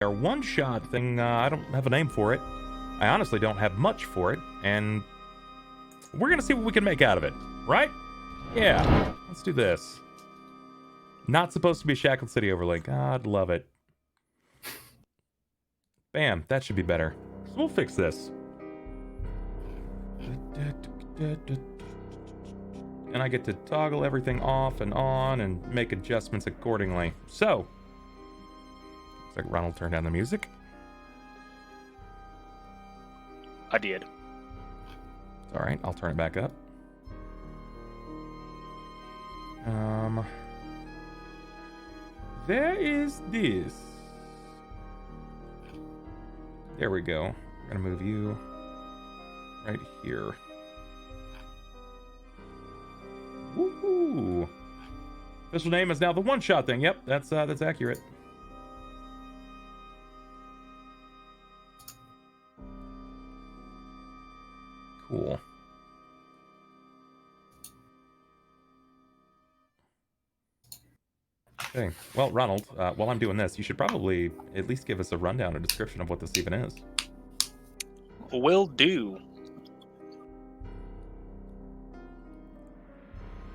Our one-shot thing, I don't have a name for it. I honestly don't have much for it, and we're gonna see what we can make out of it, right? Yeah, let's do this. Not supposed to be a Shackled City overlay. God love it. Bam, that should be better. So we'll fix this. And I get to toggle everything off and on and make adjustments accordingly. So, looks like Ronald turned down the music. I did. It's alright, I'll turn it back up. There is this. There we go. We're gonna move you right here. Woohoo! Official name is now the one-shot thing. Yep, that's accurate. Cool. Okay. Well, Ronald, while I'm doing this, you should probably at least give us a rundown or description of what this even is. Will do.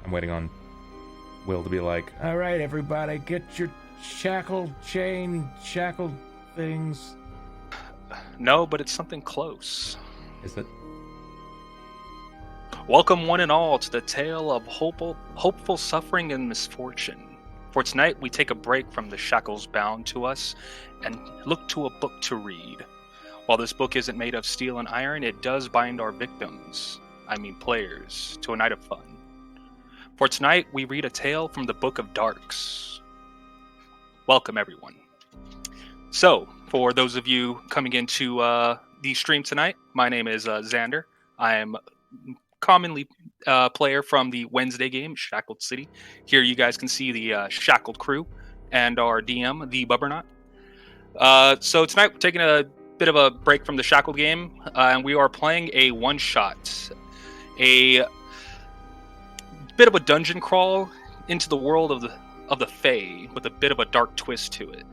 I'm waiting on Will to be like, all right, everybody, get your shackled things. No, but it's something close. Is it? Welcome one and all to the tale of hopeful suffering and misfortune. For tonight, we take a break from the shackles bound to us and look to a book to read. While this book isn't made of steel and iron, it does bind our victims, players, to a night of fun. For tonight, we read a tale from the Book of Darks. Welcome, everyone. So, for those of you coming into the stream tonight, my name is Xander. I am commonly player from the Wednesday game, Shackled City. Here you guys can see the Shackled Crew and our DM, TheBubbernaut. So tonight we're taking a bit of a break from the Shackled game, and we are playing a one-shot. A bit of a dungeon crawl into the world of the Fae, with a bit of a dark twist to it.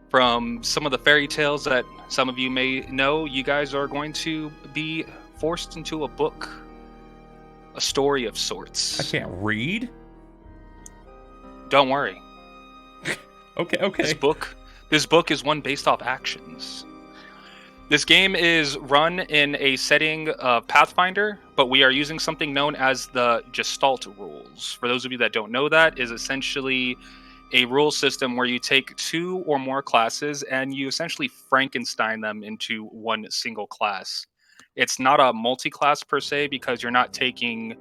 From some of the fairy tales that some of you may know, you guys are going to be forced into a book. A story of sorts. I can't read? Don't worry. Okay. This book is one based off actions. This game is run in a setting of Pathfinder, but we are using something known as the Gestalt rules. For those of you that don't know, that is essentially a rule system where you take two or more classes and you essentially Frankenstein them into one single class. It's not a multi-class per se, because you're not taking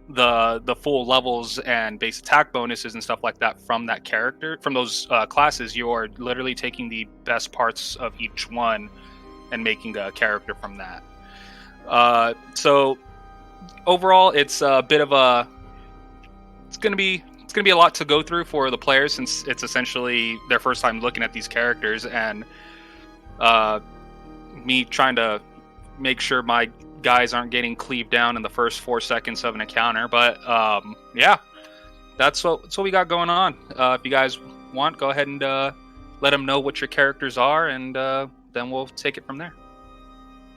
the full levels and base attack bonuses and stuff like that from that character, from those classes. You're literally taking the best parts of each one and making a character from that. So overall, it's a bit of a. It's gonna be a lot to go through for the players, since it's essentially their first time looking at these characters, and me trying to make sure my guys aren't getting cleaved down in the first 4 seconds of an encounter. But yeah, that's what we got going on. If you guys want, go ahead and let them know what your characters are, and then we'll take it from there.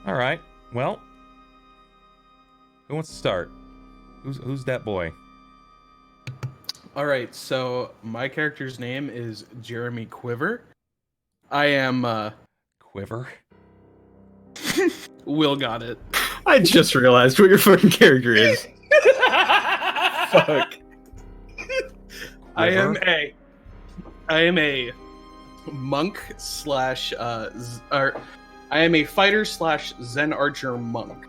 All right. Well, who wants to start? Who's that boy? All right. So my character's name is Jeremy Quiver. I am Quiver? Will got it. I just realized what your fucking character is. Fuck. I am a monk slash I am a fighter slash Zen archer monk.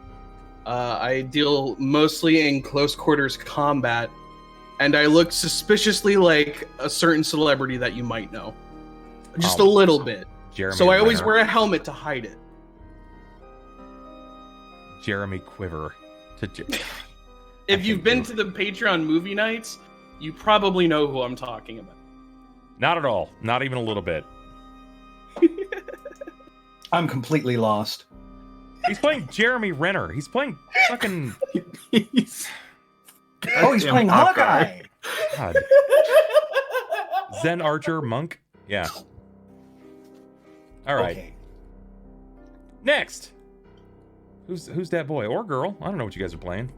I deal mostly in close quarters combat, and I look suspiciously like a certain celebrity that you might know, just a little bit. Jeremy So I always Renner. wear a helmet to hide it. Jeremy Quiver. If you've been to the Patreon movie nights, you probably know who I'm talking about. Not at all. Not even a little bit. I'm completely lost. He's playing Jeremy Renner. He's playing fucking... he's playing Hawkeye. God. Zen Archer Monk? Yeah. All right. Okay. Next. Who's that boy or girl? I don't know what you guys are playing.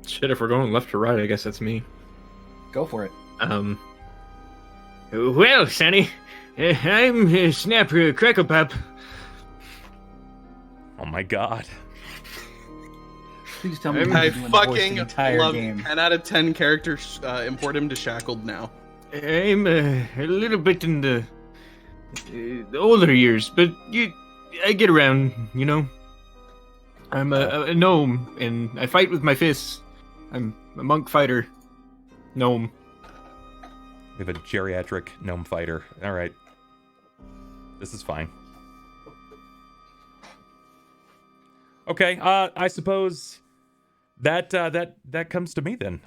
Shit, if we're going left to right, I guess that's me. Go for it. Well, Sonny, I'm Snapper Qraqlpop. Oh my god. Please tell me I you're doing the voice fucking the entire love game. 10 out of 10 characters. Import him to Shackled now. I'm a little bit in the older years, but I get around, you know. I'm a gnome, and I fight with my fists. I'm a monk fighter. Gnome. We have a geriatric gnome fighter. All right. This is fine. Okay, I suppose that comes to me then,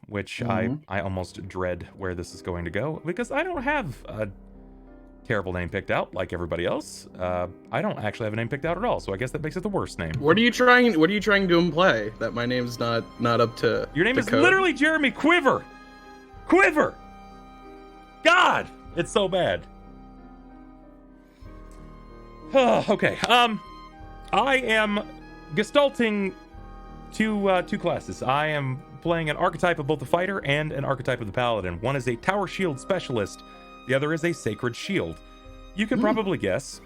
which I almost dread where this is going to go because I don't have a terrible name picked out like everybody else. I don't actually have a name picked out at all, so I guess that makes it the worst name. What are you trying to imply? That my name's not up to Your name to is code? literally Jeremy Quiver. Quiver. God, it's so bad. Okay. I am gestalting two classes. I am playing an archetype of both the fighter and an archetype of the paladin. One is a tower shield specialist. The other is a sacred shield. You can probably guess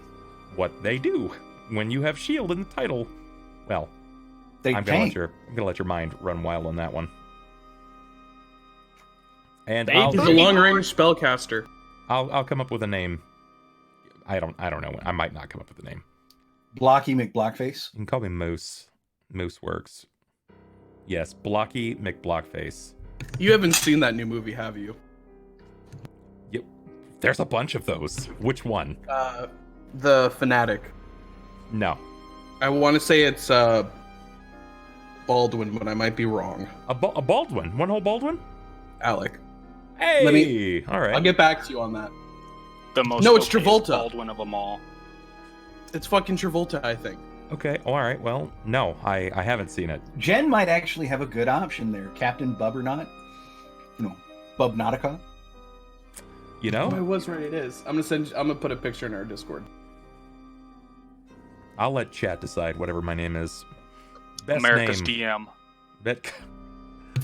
what they do when you have shield in the title. Well, I'm gonna let your mind run wild on that one. And He's a long-range spellcaster. I'll come up with a name. I don't know. I might not come up with a name. Blocky McBlockface. You can call me Moose. Moose works. Yes, Blocky McBlockface. You haven't seen that new movie, have you? Yep. There's a bunch of those. Which one? The Fanatic. No. I want to say it's Baldwin, but I might be wrong. A Baldwin. One whole Baldwin? Alec. Hey! All right. I'll get back to you on that. The most No, it's okayish Travolta. Baldwin of them all. It's fucking Travolta, I think. Okay. All right. Well, no, I haven't seen it. Jen might actually have a good option there. Captain Bubbernaut. Bubnautica. You Oh, I know? was right. It is. I'm gonna put a picture in our Discord. I'll let chat decide whatever my name is. Best America's name. DM.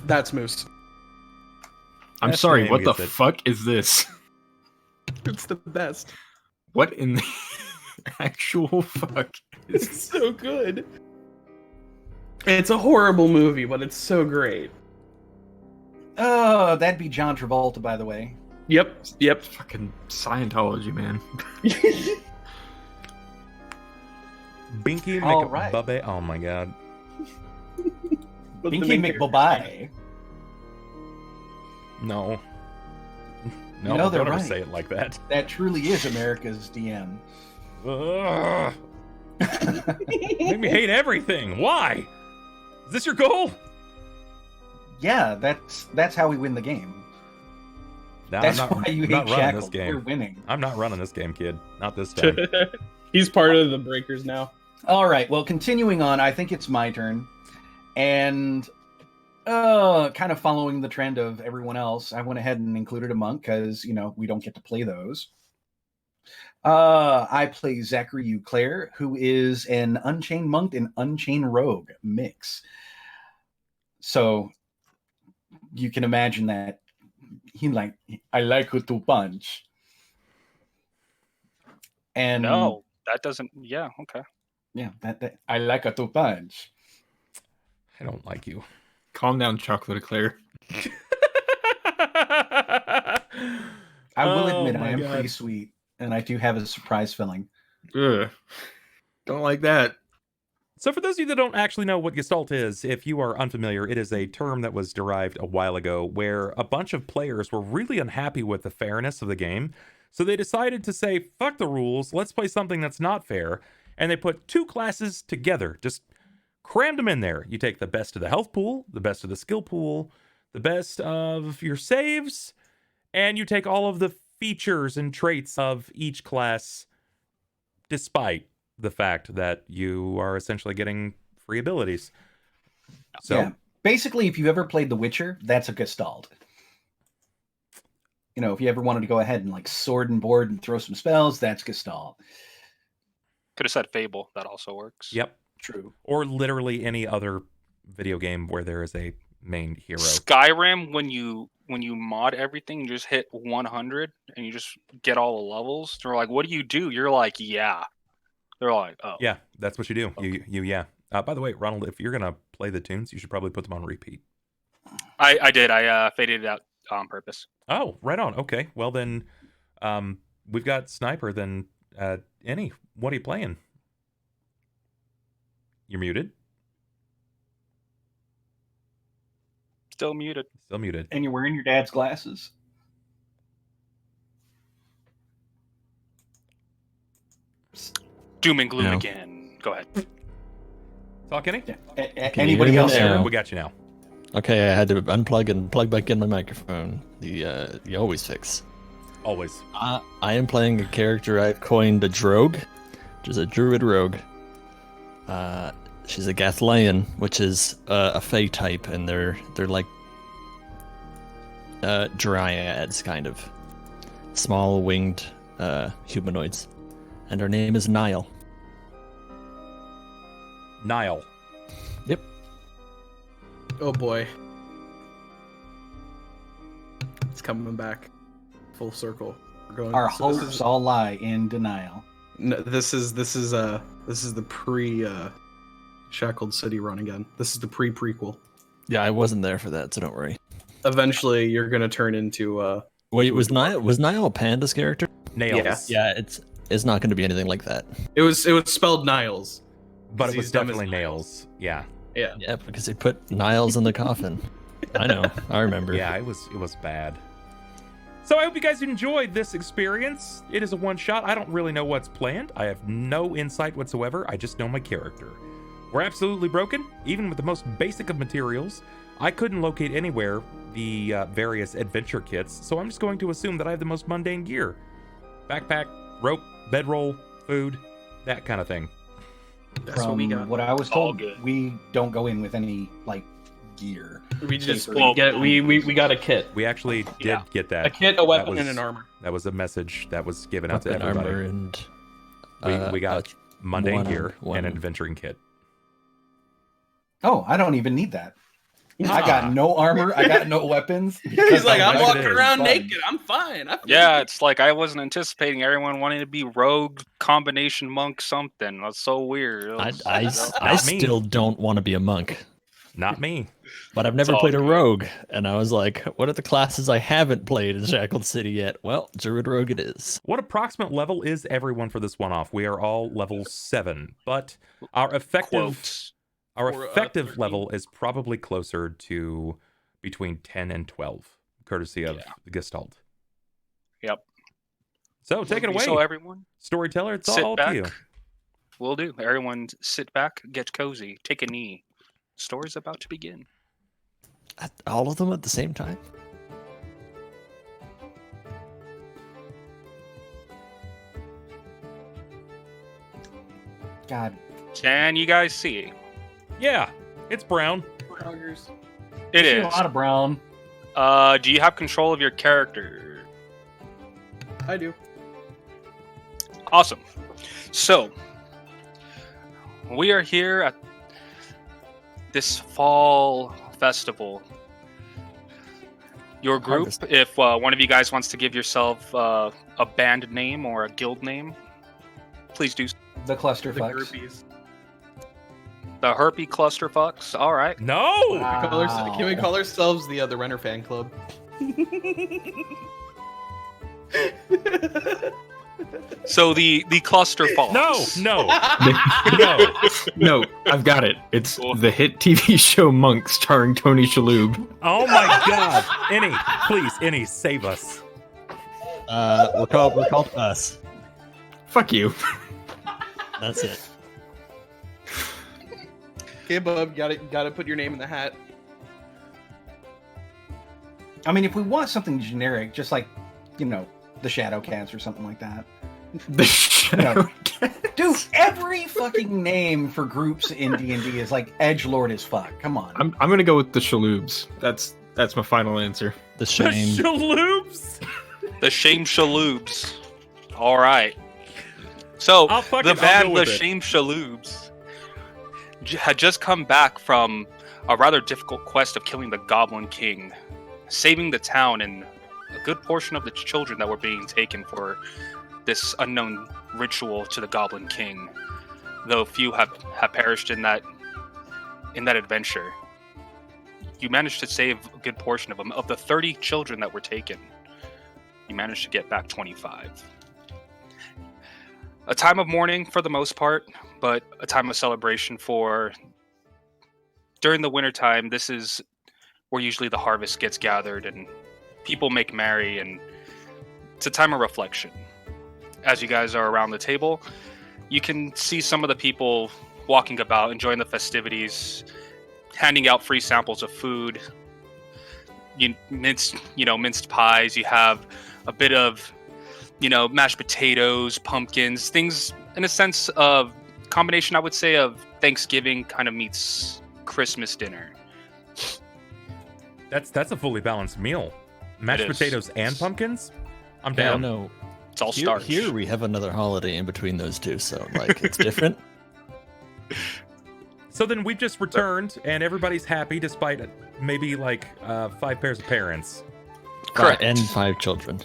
That's Moose. I'm Best sorry, name what the gets it. fuck is this? It's the best. What in the actual fuck is It's so good. It's a horrible movie, but it's so great. Oh, that'd be John Travolta, by the way. Yep. fucking Scientology, man? Binky All right. McBubbe. Oh my god. Binky McBobby. No. No, You know they're don't ever right. say it like that. That truly is America's DM. Ugh. Make me hate everything. Why? Is this your goal? Yeah, that's how we win the game. No, That's I'm not, why you I'm hate not running this Shackled. game. We're winning. I'm not running this game, kid. Not this time. He's part of the Breakers now. All right, well, continuing on, I think it's my turn. And kind of following the trend of everyone else, I went ahead and included a monk because, we don't get to play those. I play Zachary Euclaire, who is an Unchained Monk and Unchained Rogue mix. So you can imagine that I like to punch. And No, that doesn't. Yeah, okay. yeah, that I like to punch. I don't like you. Calm down, Chocolate Eclair. I will Oh admit my I am God. pretty sweet, and I do have a surprise filling. Ugh. Don't like that. So for those of you that don't actually know what Gestalt is, if you are unfamiliar, it is a term that was derived a while ago where a bunch of players were really unhappy with the fairness of the game. So they decided to say, fuck the rules, let's play something that's not fair. And they put two classes together, just crammed them in there. You take the best of the health pool, the best of the skill pool, the best of your saves, and you take all of the features and traits of each class despite the fact that you are essentially getting free abilities. So Yeah. Basically, if you've ever played The Witcher, that's a Gestalt. If you ever wanted to go ahead and sword and board and throw some spells, that's Gestalt. Could have said Fable. That also works. Yep. True. Or literally any other video game where there is a main hero. Skyrim, when you mod everything, you just hit 100 and you just get all the levels. They're like, "What do you do?" You're like, "Yeah." They're like, "Oh, Yeah, that's what you do. Yeah. By the way, Ronald, if you're gonna play the tunes, you should probably put them on repeat. I did. I faded it out on purpose. Oh, right on. Okay. Well then, we've got Sniper. Then, Any, what are you playing? You're muted. Still muted. Still muted. And you're wearing your dad's glasses. Doom and gloom No. again. Go ahead. Talk, Any? Yeah. Can you Anybody hear me else? now? We got you now. Okay, I had to unplug and plug back in my microphone. You always fix. Always. I am playing a character I've coined a drogue, which is a druid rogue. She's a Gathlian, which is a Fey type, and they're like dryads, kind of small winged humanoids. And her name is Niyal. Niyal. Yep. Oh boy. It's coming back. Full circle. We're going. Our so this hopes is- all lie in denial. No, this is the pre Shackled City run again. This is the pre-prequel. Yeah, I wasn't there for that, so don't worry. Eventually, you're gonna turn into Wait, was Niyal a Panda's character? Nails. Yeah, it's not going to be anything like that. It was spelled Niles. But it He's was dumb as definitely nails. nails. Yeah. Yeah. Yeah, because they put Niles in the coffin. I know. I remember. Yeah, it was bad. So I hope you guys enjoyed this experience. It is a one-shot. I don't really know what's planned. I have no insight whatsoever. I just know my character. We're absolutely broken, even with the most basic of materials. I couldn't locate anywhere the various adventure kits, so I'm just going to assume that I have the most mundane gear. Backpack, rope, bedroll, food, that kind of thing. That's what we got. What I was All told, good. we don't go in with any gear. We just Well, we got a kit. We actually did Yeah. get that. A kit, a weapon, was- and an armor. That was a message that was given out to Weapon, everybody. armor, and We got mundane one- gear one- and an adventuring kit. Oh, I don't even need that. I Ah. got no armor. I got no weapons. He's like, I'm Like it walking is. around Fun. naked. I'm fine. Yeah, it's like I wasn't anticipating everyone wanting to be rogue, combination monk, something. That's so weird. It was- I Not me. still don't want to be a monk, Not me. but I've never all played a good. rogue, and I was like, what are the classes I haven't played in Shackled City yet? Well, druid rogue it is. What approximate level is everyone for this one-off? We are all level 7, but our effective Quotes. Or, 13. level is probably closer to between 10 and 12, courtesy of the Gestalt. Yep. So take it away, So everyone, storyteller. It's sit all back. up to you. Will do. Everyone, sit back, get cozy, take a knee. Story's about to begin. All of them at the same time? God, Can you guys see? Yeah, it's brown. It see is. a lot of brown. Do you have control of your character? I do. Awesome. So, we are here at this fall festival. Your group, Harvest. if one of you guys wants to give yourself a band name or a guild name, please do. The The clusterfucks. groupies. The Herpy Clusterfucks. All right. No. Can we call ourselves the Renner fan club? So the Clusterfucks. No. No. No, I've got it. It's the hit TV show Monk starring Tony Shalhoub. Oh my God. Any, save us. We're called Us. Fuck you. That's it. Okay, Bub, gotta put your name in the hat. I mean, if we want something generic, just like, the Shadow Cats or something like that. The shadow. Dude, every fucking name for groups in D&D is like edgelord as fuck. Come on. I'm gonna go with the Shaloobs. That's my final answer. The shame. Shaloops. The Shame Shaloobs. All right. So I'll the go band with The it. Shame Shaloobs had just come back from a rather difficult quest of killing the Goblin King, saving the town and a good portion of the children that were being taken for this unknown ritual to the Goblin King. Though few have perished in that adventure, you managed to save a good portion of them. Of the 30 children that were taken, you managed to get back 25. A time of mourning for the most part, but a time of celebration for... During the wintertime, this is where usually the harvest gets gathered and people make merry, and it's a time of reflection. As you guys are around the table, you can see some of the people walking about, enjoying the festivities, handing out free samples of food. Minced pies. You have a bit of, mashed potatoes, pumpkins, things in a sense of combination, I would say, of Thanksgiving kind of meets Christmas dinner. That's a fully balanced meal. Mashed potatoes and pumpkins? I'm Yeah, down. no. It's all starch. Here we have another holiday in between those two, so it's different. So then we've just returned, and everybody's happy despite maybe 5 pairs of parents. Correct. And 5 children.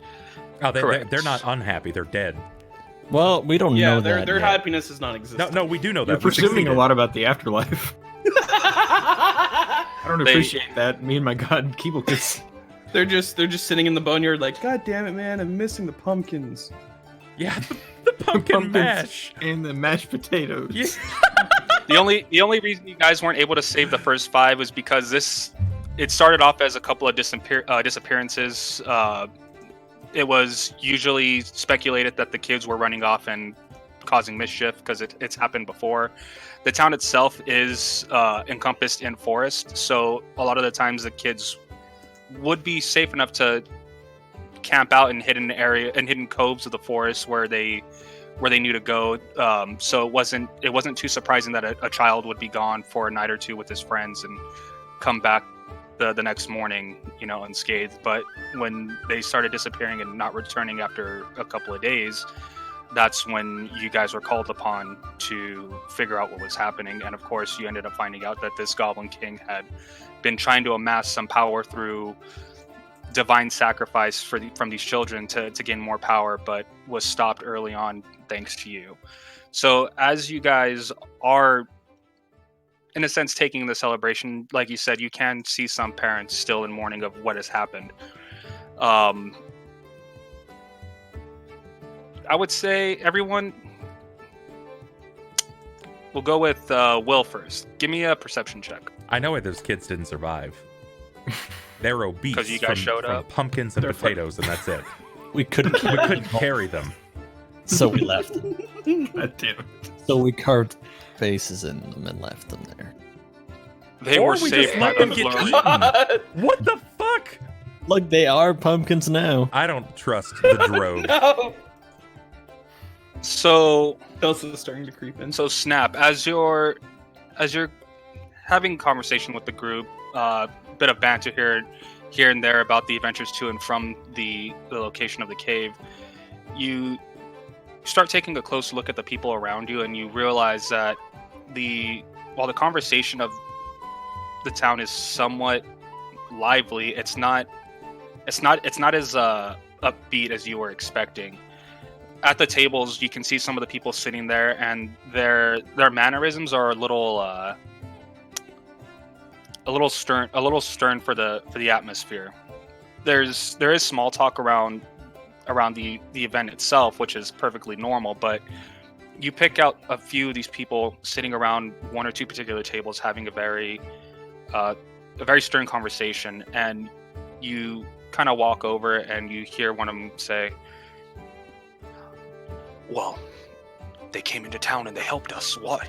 Oh, Correct. they're not unhappy. They're dead. Well, we don't know that their yet. happiness is non-existent. No, we do know that. You're We presuming a succeeded. lot about the afterlife. I don't They- appreciate that. Me and my god, Qraqlpop. They're just sitting in the boneyard like, God damn it, man! I'm missing the pumpkins. Yeah, the pumpkin Pumpkins. mash. And the mashed potatoes. Yeah. The only reason you guys weren't able to save the first 5 was because it started off as a couple of disappearances. It was usually speculated that the kids were running off and causing mischief because it's happened before. The town itself is encompassed in forest, so a lot of the times the kids would be safe enough to camp out in hidden coves of the forest where they knew to go. So it wasn't too surprising that a child would be gone for a night or two with his friends and come back the next morning, unscathed. But when they started disappearing and not returning after a couple of days, that's when you guys were called upon to figure out what was happening. And of course, you ended up finding out that this Goblin King had been trying to amass some power through divine sacrifice from these children to gain more power, but was stopped early on thanks to you. So as you guys are, in a sense, taking the celebration, like you said, you can see some parents still in mourning of what has happened. I would say everyone... We'll go with Will first. Give me a perception check. I know why those kids didn't survive. They're obese 'Cause you guys showed from up. pumpkins and potatoes, and that's it. We couldn't We couldn't carry them. so we left. God damn it. So we carved faces in them and left them there. They Or were we saved just by let the them get flood. eaten. What the fuck? Look, they are pumpkins now. I don't trust the drove. No. So Dose is starting to creep in. So Snap, as you're having conversation with the group, bit of banter here and there about the adventures to and from the location of the cave, you start taking a close look at the people around you, and you realize that while the conversation of the town is somewhat lively, it's not as upbeat as you were expecting. At the tables, you can see some of the people sitting there, and their mannerisms are a little stern for the atmosphere. There is small talk around the event itself, which is perfectly normal, but you pick out a few of these people sitting around one or two particular tables having a very stern conversation, and you kind of walk over and you hear one of them say, "Well, they came into town and they helped us. Why?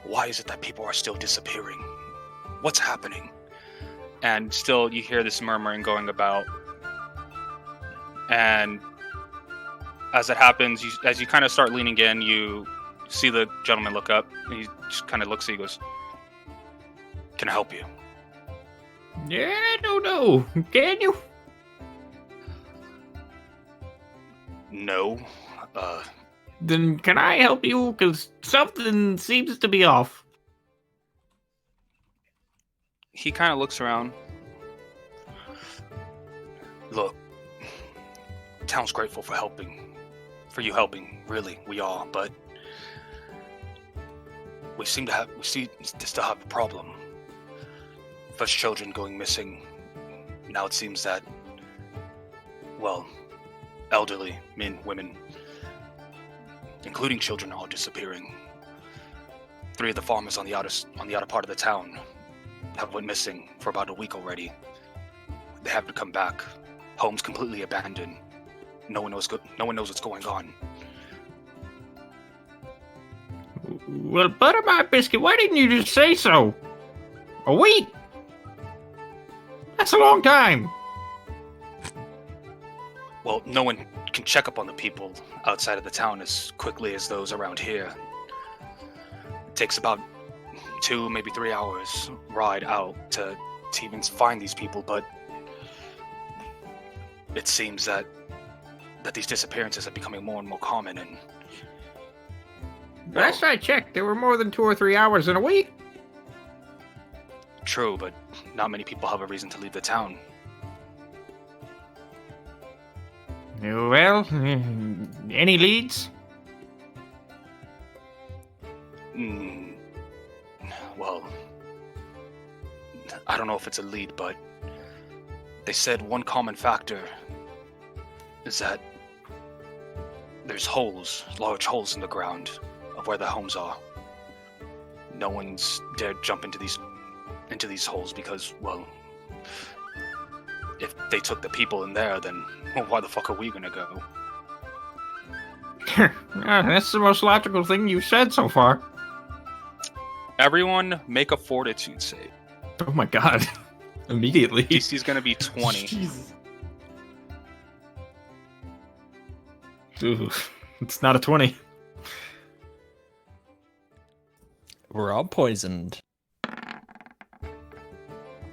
Why is it that people are still disappearing? What's happening?" And still you hear this murmuring going about. And as it happens, as you kind of start leaning in, you see the gentleman look up, and he just kind of looks at you and goes, "Can I help you?" Yeah, no. Can you? "No. Then can I help you? Because something seems to be off. He kind of looks around. Look, town's grateful for you helping. Really, we are. But we seem to still have a problem. First, children going missing. Now it seems that, well, elderly men, women, including children, are disappearing. 3 of the farmers on the outer part of the town have went missing for about a week already. They haven't come back. Homes completely abandoned. No one knows what's going on. Well, butter my biscuit, why didn't you just say so? A week? That's a long time. Well, no one can check up on the people outside of the town as quickly as those around here. It takes about 2, maybe 3 hours ride out to even find these people, but it seems that these disappearances are becoming more and more common, and Last I checked, there were more than 2 or 3 hours in a week. true, but not many people have a reason to leave the town. Well, any leads? Well, I don't know if it's a lead, but they said one common factor is that there's large holes in the ground of where the homes are. No one's dared jump into these holes because, well, if they took the people in there, then why the fuck are we gonna go? That's the most logical thing you've said so far. Everyone make a fortitude save. Oh my god. Immediately. DC's gonna be 20. Jesus. Ooh, it's not a 20. We're all poisoned.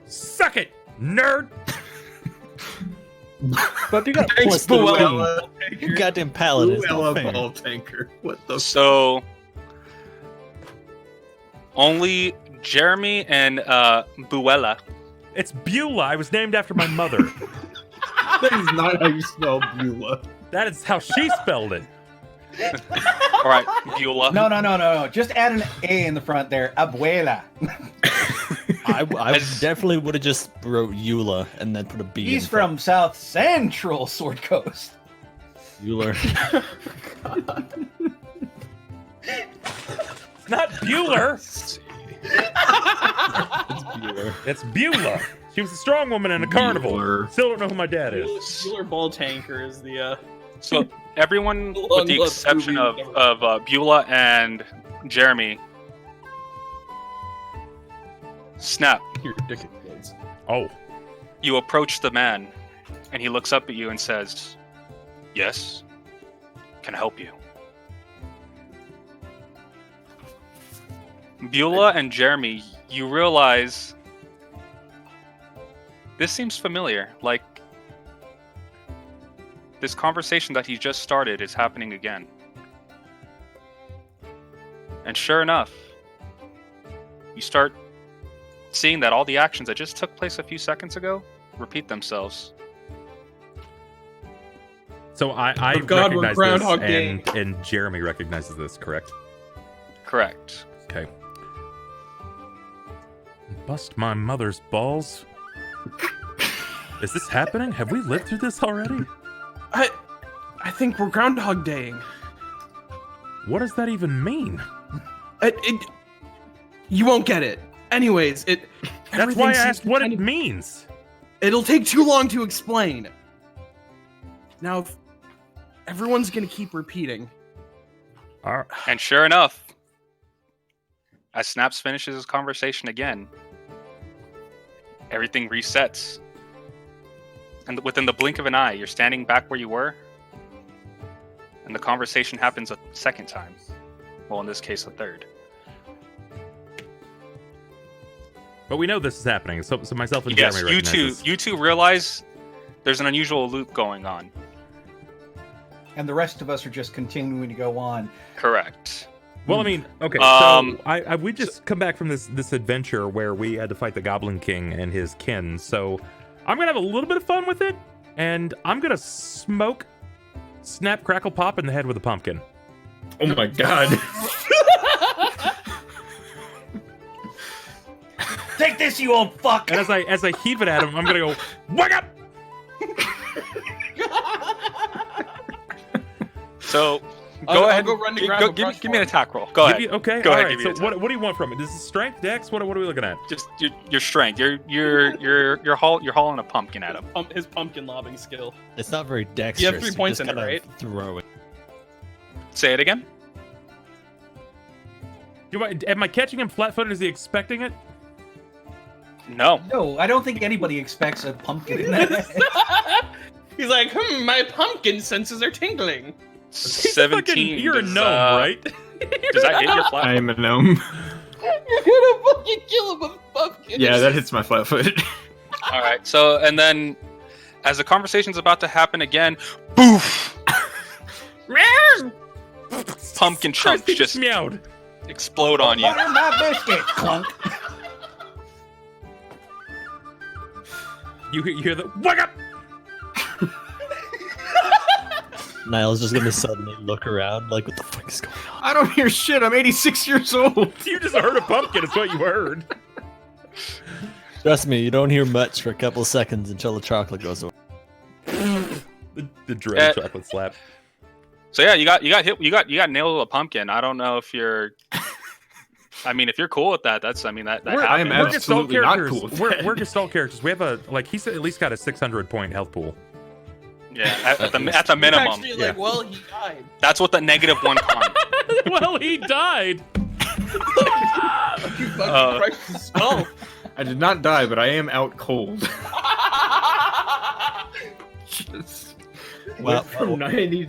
Suck it, nerd! But you got Thanks, plus the Buela. wing. You goddamn paladin. It's Buela not fair. BallTanker. What the So only Jeremy and Buela. It's Buela. I was named after my mother. That is not how you spell Beulah. That is how she spelled it. All right, Buela. No. Just add an A in the front there. Abuela. I definitely would have just wrote Eula and then put a B. He's in front. from South Central Sword Coast. Euler. It's not Bueller. It's Bueller. It's Beulah. She was a strong woman in a carnival. Bueller. Still don't know who my dad is. Bueller BallTanker is the So everyone, with the Long-loved exception movie of Buela and Jeremy, snap. You're ridiculous. Oh, You approach the man, and he looks up at you and says, "Yes, can I help you?" Buela and Jeremy, you realize this seems familiar. Like, this conversation that he just started is happening again. And sure enough, you start seeing that all the actions that just took place a few seconds ago repeat themselves. so I Oh God, we're recognize Groundhog this, Day. and Jeremy recognizes this, correct? Correct. Okay. Bust my mother's balls. Is this happening? Have we lived through this already? I think we're Groundhog Daying. What does that even mean? You won't get it. Anyways, That's everything why I seems asked to what kind it of- means. It'll take too long to explain. Now, if everyone's gonna keep repeating. And sure enough, as Snaps finishes his conversation again, everything resets. And within the blink of an eye, you're standing back where you were, and the conversation happens a second time. Well, in this case, a third. But we know this is happening, so myself and Yes, Jeremy recognize this. you two realize there's an unusual loop going on. and the rest of us are just continuing to go on. Correct. Well, I mean, okay, so we just come back from this adventure where we had to fight the Goblin King and his kin. So I'm gonna have a little bit of fun with it, and I'm gonna smoke Snap Qraqlpop in the head with a pumpkin. Oh my god. Take this, you old fuck! And as I heave it at him, I'm gonna go, wake up! So go ahead. I'll go run to grab a brush give me an attack roll. Go ahead. Okay. Go all ahead. right. So what do you want from it? This is strength, dex. What are we looking at? Just your strength. You're hauling a pumpkin at him. His pumpkin lobbing skill. It's not very dexterous. You have 3 points just in it, kinda right? Throw it. Say it again. Am I catching him flat-footed? Is he expecting it? No. No, I don't think anybody expects a pumpkin in that. He's like, my pumpkin senses are tingling. 17. You're a gnome, right? Does that hit your flat? I am a gnome. You're gonna fucking kill him with a pumpkin. Yeah, that hits my flat foot. All right. So, and then as the conversation's about to happen again, boof! Pumpkin chunks He just meowed. explode on you. Butter my biscuit, clunk. You hear the wake up! Niall's just gonna suddenly look around like, what the fuck is going on? I don't hear shit. I'm 86 years old. You just heard a pumpkin. It's what you heard. Trust me, you don't hear much for a couple seconds until the chocolate goes away. The dread chocolate slap. So yeah, you got hit. You got nailed with a pumpkin. I don't know if you're. I mean, if you're cool with that, that's. I mean, that I am happens. absolutely not cool with that. We're Gestalt characters. We have a he's at least got a 600-point health pool. Yeah, at the minimum. Actually, like, well, he died. That's what the -1 con. Well, he died. You fucking crushed his skull. I did not die, but I am out cold. Just Well, went from 90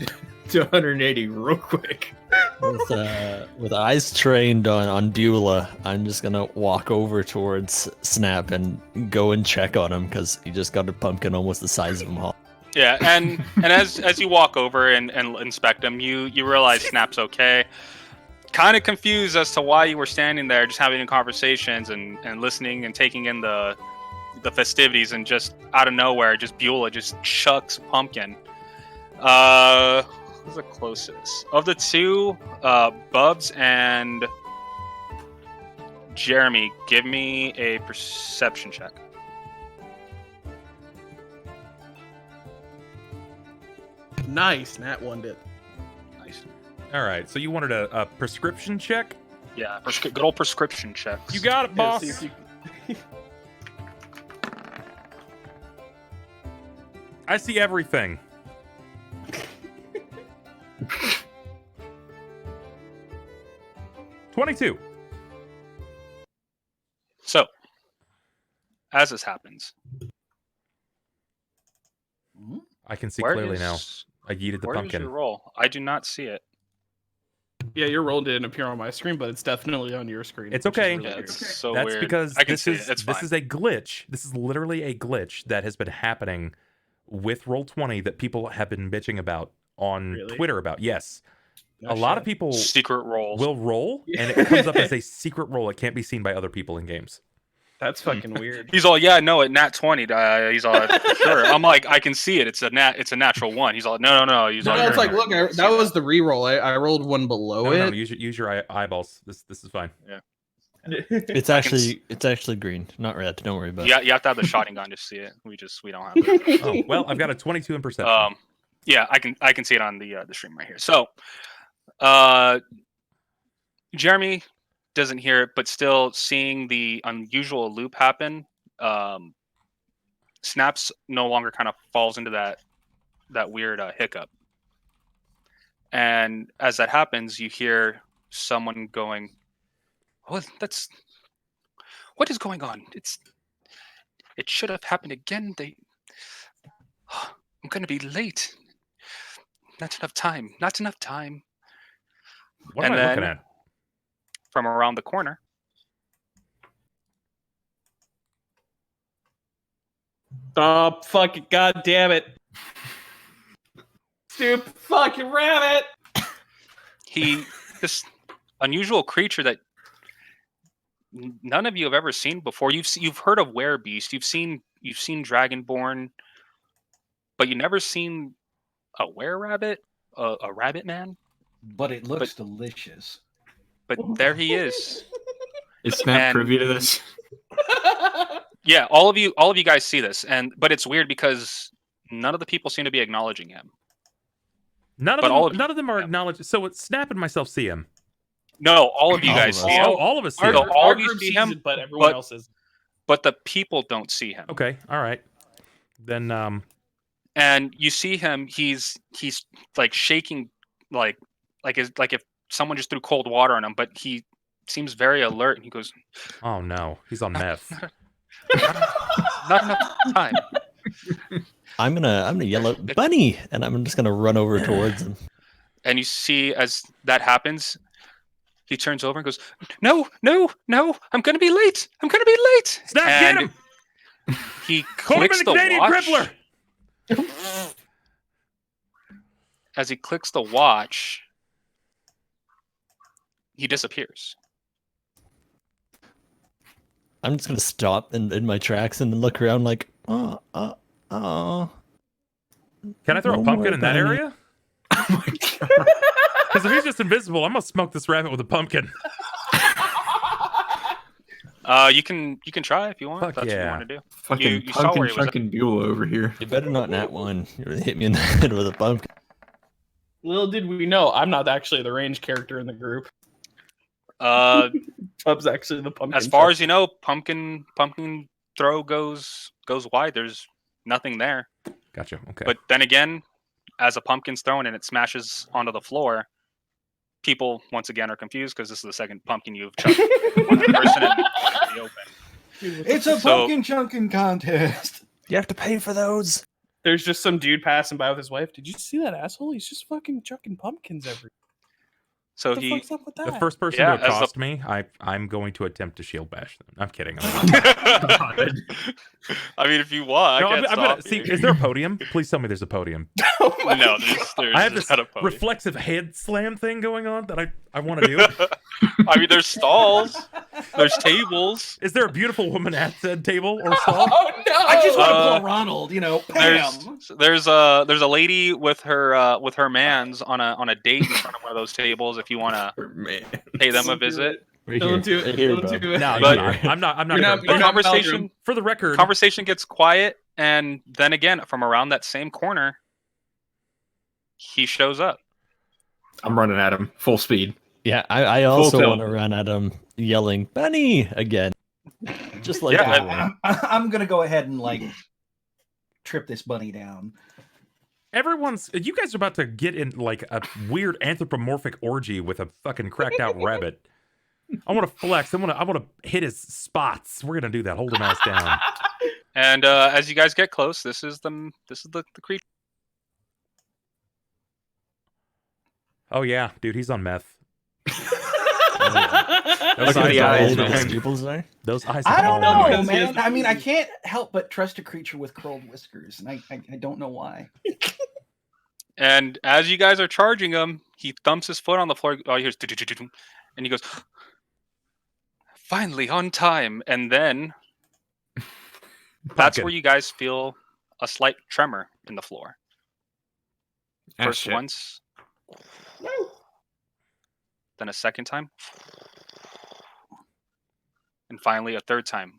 to 180 real quick. with eyes trained on Buela, I'm just gonna walk over towards Snap and go and check on him because he just got a pumpkin almost the size of him all. Yeah, and as you walk over and inspect him, you realize Snap's okay. Kind of confused as to why you were standing there, just having conversations and listening and taking in the festivities, and just out of nowhere, just Buela just chucks a pumpkin. Who's the closest of the two? Bubs and Jeremy. Give me a perception check. Nice, Nat won it. Nice. All right. So you wanted a prescription check? Yeah, good old prescription checks. You got it, boss. See if you- I see everything. $22. So, as this happens, I can see where clearly is- now. I yeeted the where is pumpkin. your roll? I do not see it. Yeah, your roll didn't appear on my screen, but it's definitely on your screen. It's which is okay. really Yeah, weird. it's so That's weird. because I can this see is it. It's fine. a glitch. This is literally a glitch that has been happening with Roll20 that people have been bitching about on Really? Twitter about. Yes. No a lot of shit. people Secret rolls. will roll and it comes up as a secret roll. It can't be seen by other people in games. That's fucking weird. He's all, yeah, no, at nat 20. He's all, sure. I'm like, I can see it. It's a natural one. He's all, no. He's all, No, it's "You're like, not." look, that was the re-roll. I rolled one below No, it. use your eyeballs. This is fine. It's actually green, not red. Don't worry about it. Yeah, you have to have the shotting gun to see it. We don't have it. Oh, well, I've got a 22 in perception. Yeah, I can see it on the stream right here. So, Jeremy doesn't hear it, but still seeing the unusual loop happen. Snaps no longer kind of falls into that weird hiccup, and as that happens, you hear someone going, "Oh, what is going on? It should have happened again. I'm gonna be late. Not enough time. Not enough time." What am and I then- looking at? From around the corner, Oh, fuck it. God damn it. Stupid fucking rabbit. This unusual creature that none of you have ever seen before. You've heard of werebeast. You've seen dragonborn, but you never seen a were-rabbit, a rabbit man. But it looks delicious. But there he is. Is Snap privy to this? Yeah, all of you guys see this, but it's weird because none of the people seem to be acknowledging him. None of them are acknowledged. So it's Snap and myself see him. No, all of you guys see him. All of us see him. All of you see him, but everyone else is. But the people don't see him. Okay, all right. Then and you see him. He's like shaking, like if someone just threw cold water on him. But he seems very alert, and he goes, "Oh no, he's on meth." Not enough time. I'm gonna yell out bunny, and I'm just gonna run over towards him. And you see as that happens, he turns over and goes, "No, no, no! I'm gonna be late! I'm gonna be late!" Snap, and get him! He Put him in clicks the the Canadian watch. crippler. As he clicks the watch, he disappears. I'm just gonna stop in my tracks and look around like, oh. Can I throw a pumpkin in that area? Oh my god! Because if he's just invisible, I'm gonna smoke this rabbit with a pumpkin. You can try if you want. Fuck If that's what you yeah. want to do. Fucking You saw where pumpkin he was at. chunkin' Buela over here. You better not nat one. You're gonna hit me in the head with a pumpkin. Little did we know, I'm not actually the range character in the group. Pub's actually the pumpkin. As far as you know, pumpkin throw goes wide. There's nothing there. Gotcha. Okay. But then again, as a pumpkin's thrown and it smashes onto the floor, people once again are confused because this is the second pumpkin you've chucked one person in the open. It's a So- pumpkin chunking contest. You have to pay for those. There's just some dude passing by with his wife. Did you see that asshole? He's just fucking chucking pumpkins everywhere. So What the fuck's up with that? the first person Yeah, to as the- accost me, I'm going to attempt to shield bash them. I'm kidding. I mean, if you want, No, I I'm can't gonna stop see. you. Is there a podium? Please tell me there's a podium. No, there's I have this not a podium. reflexive head slam thing going on that I want to do. I mean, there's stalls, there's tables. Is there a beautiful woman at said table or stall? Oh no! I just want to Uh, pull Ronald, bam. There's a lady with her mans on a date in front of one of those tables. If you want to Man. pay them a visit. Right Don't do Right it. here, Don't bro. do it. No, But- I'm not. You're not- sure. you're The not conversation Meldrum. For the record, conversation gets quiet, and then again from around that same corner, he shows up. I'm running at him full speed. Yeah, I also tilt. want to run at him yelling bunny again. Just like Yeah, before. I'm gonna go ahead and trip this bunny down. you guys are about to get in like a weird anthropomorphic orgy with a fucking cracked out rabbit. I want to flex. I want to hit his spots. We're gonna do that. Hold him ass down. And as you guys get close, this is the creature. Oh yeah, dude, he's on meth. Look at the are eyes, old, man. man. Pupils there. Those eyes. I are don't all know, meth. man. I mean, I can't help but trust a creature with curled whiskers, and I don't know why. And as you guys are charging him, he thumps his foot on the floor. Oh, he hears, and he goes, "Finally on time!" And then that's Pumpkin. where you guys feel a slight tremor in the floor. Ah, First shit. once, then a second time, and finally a third time.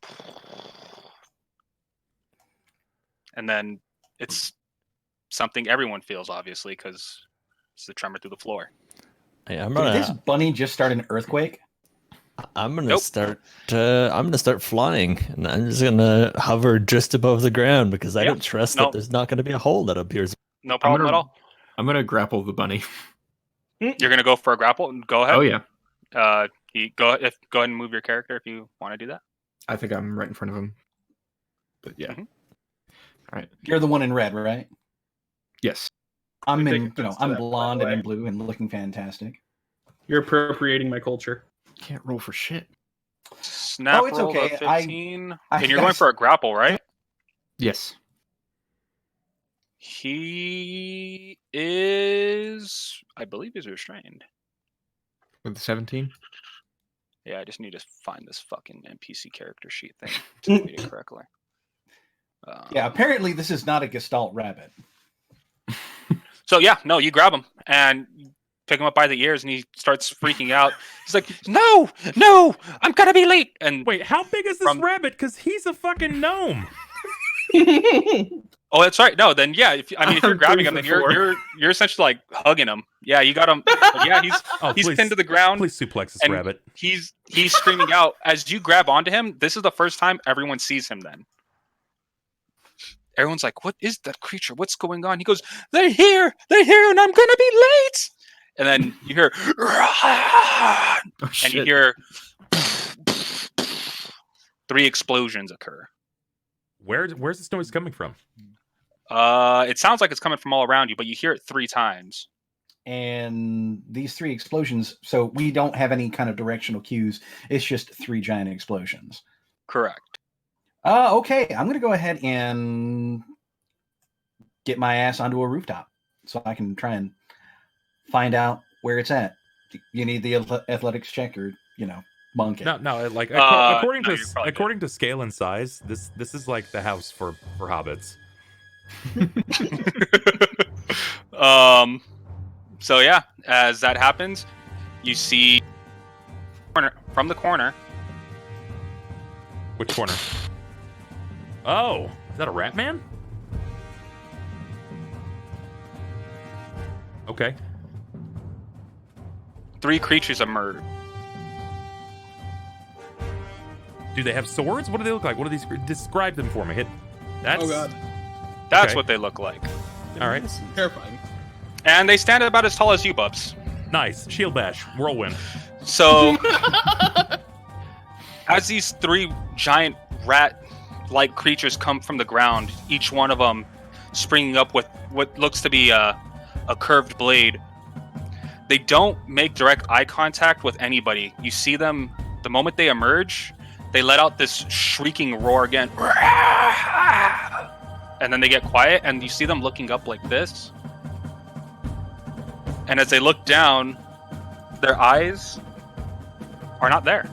And then it's something everyone feels, obviously, because it's the tremor through the floor. Hey, I'm Did this gonna bunny just start an earthquake? Nope. start. I'm gonna start flying, and I'm just gonna hover just above the ground because I Yep. don't trust Nope. that there's not gonna be a hole that appears. No problem at all. I'm gonna grapple the bunny. You're gonna go for a grapple. Go ahead. Oh yeah. Go ahead and move your character if you want to do that. I think I'm right in front of him. But yeah. Mhm. All right. You're the one in red, right? Yes. I'm You're in, taking offense to I'm that, by the blonde and way. in blue and looking fantastic. You're appropriating my culture. Can't roll for shit. Snap Oh, it's roll okay. of 15, I- and you're going for a grapple, right? Yes. Okay. He is, I believe, he's restrained. With the 17? Yeah, I just need to find this fucking NPC character sheet thing to read it correctly. Yeah, apparently this is not a Gestalt rabbit. So yeah, no, you grab him and pick him up by the ears, and he starts freaking out. He's like, "No, I'm gonna be late." And Wait, how big is this rabbit? Because he's a fucking gnome. oh, that's right. No, then yeah. If you're grabbing him, then you're essentially like hugging him. Yeah, you got him. Yeah, he's pinned to the ground. Please suplex this rabbit. He's screaming out as you grab onto him. This is the first time everyone sees him. Then everyone's like, "What is that creature? What's going on?" He goes, "They're here, and I'm gonna be late." And then you hear, and you hear 3 explosions occur. Where's this noise coming from? It sounds like it's coming from all around you, but you hear it 3 times. And these 3 explosions, so we don't have any kind of directional cues. It's just 3 giant explosions. Correct. Okay, I'm going to go ahead and get my ass onto a rooftop so I can try and find out where it's at. You need the athletics check or, monk it. No, like according to scale and size, this is like the house for hobbits. So yeah, as that happens, you see from the corner. Which corner? Oh, is that a rat man? Okay. 3 creatures emerge. Do they have swords? What do they look like? What are these? Describe them for me. That's, oh god, that's okay. what they look like. All right. terrifying. And they stand about as tall as you, Bubs. Nice. Shield bash. Whirlwind. So, as these 3 giant rat-like creatures come from the ground, each one of them springing up with what looks to be a curved blade, they don't make direct eye contact with anybody. You see them, the moment they emerge, they let out this shrieking roar again. And then they get quiet, and you see them looking up like this. And as they look down, their eyes are not there.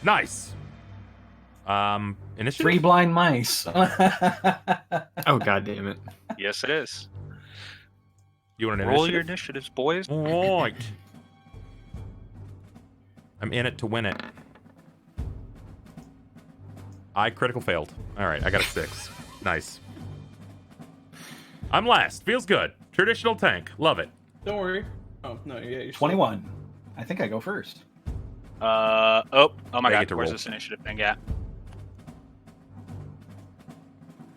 Nice. Initiative? 3 blind mice. Oh, god damn it. Yes, it is. You want an Roll initiative? your initiatives, boys. All right. I'm in it to win it. I critical failed. All right, I got a 6. Nice. I'm last. Feels good. Traditional tank. Love it. Don't worry. Oh no, yeah, you're 21. I think I go first. Oh my I god, get to where's roll. this initiative thing at?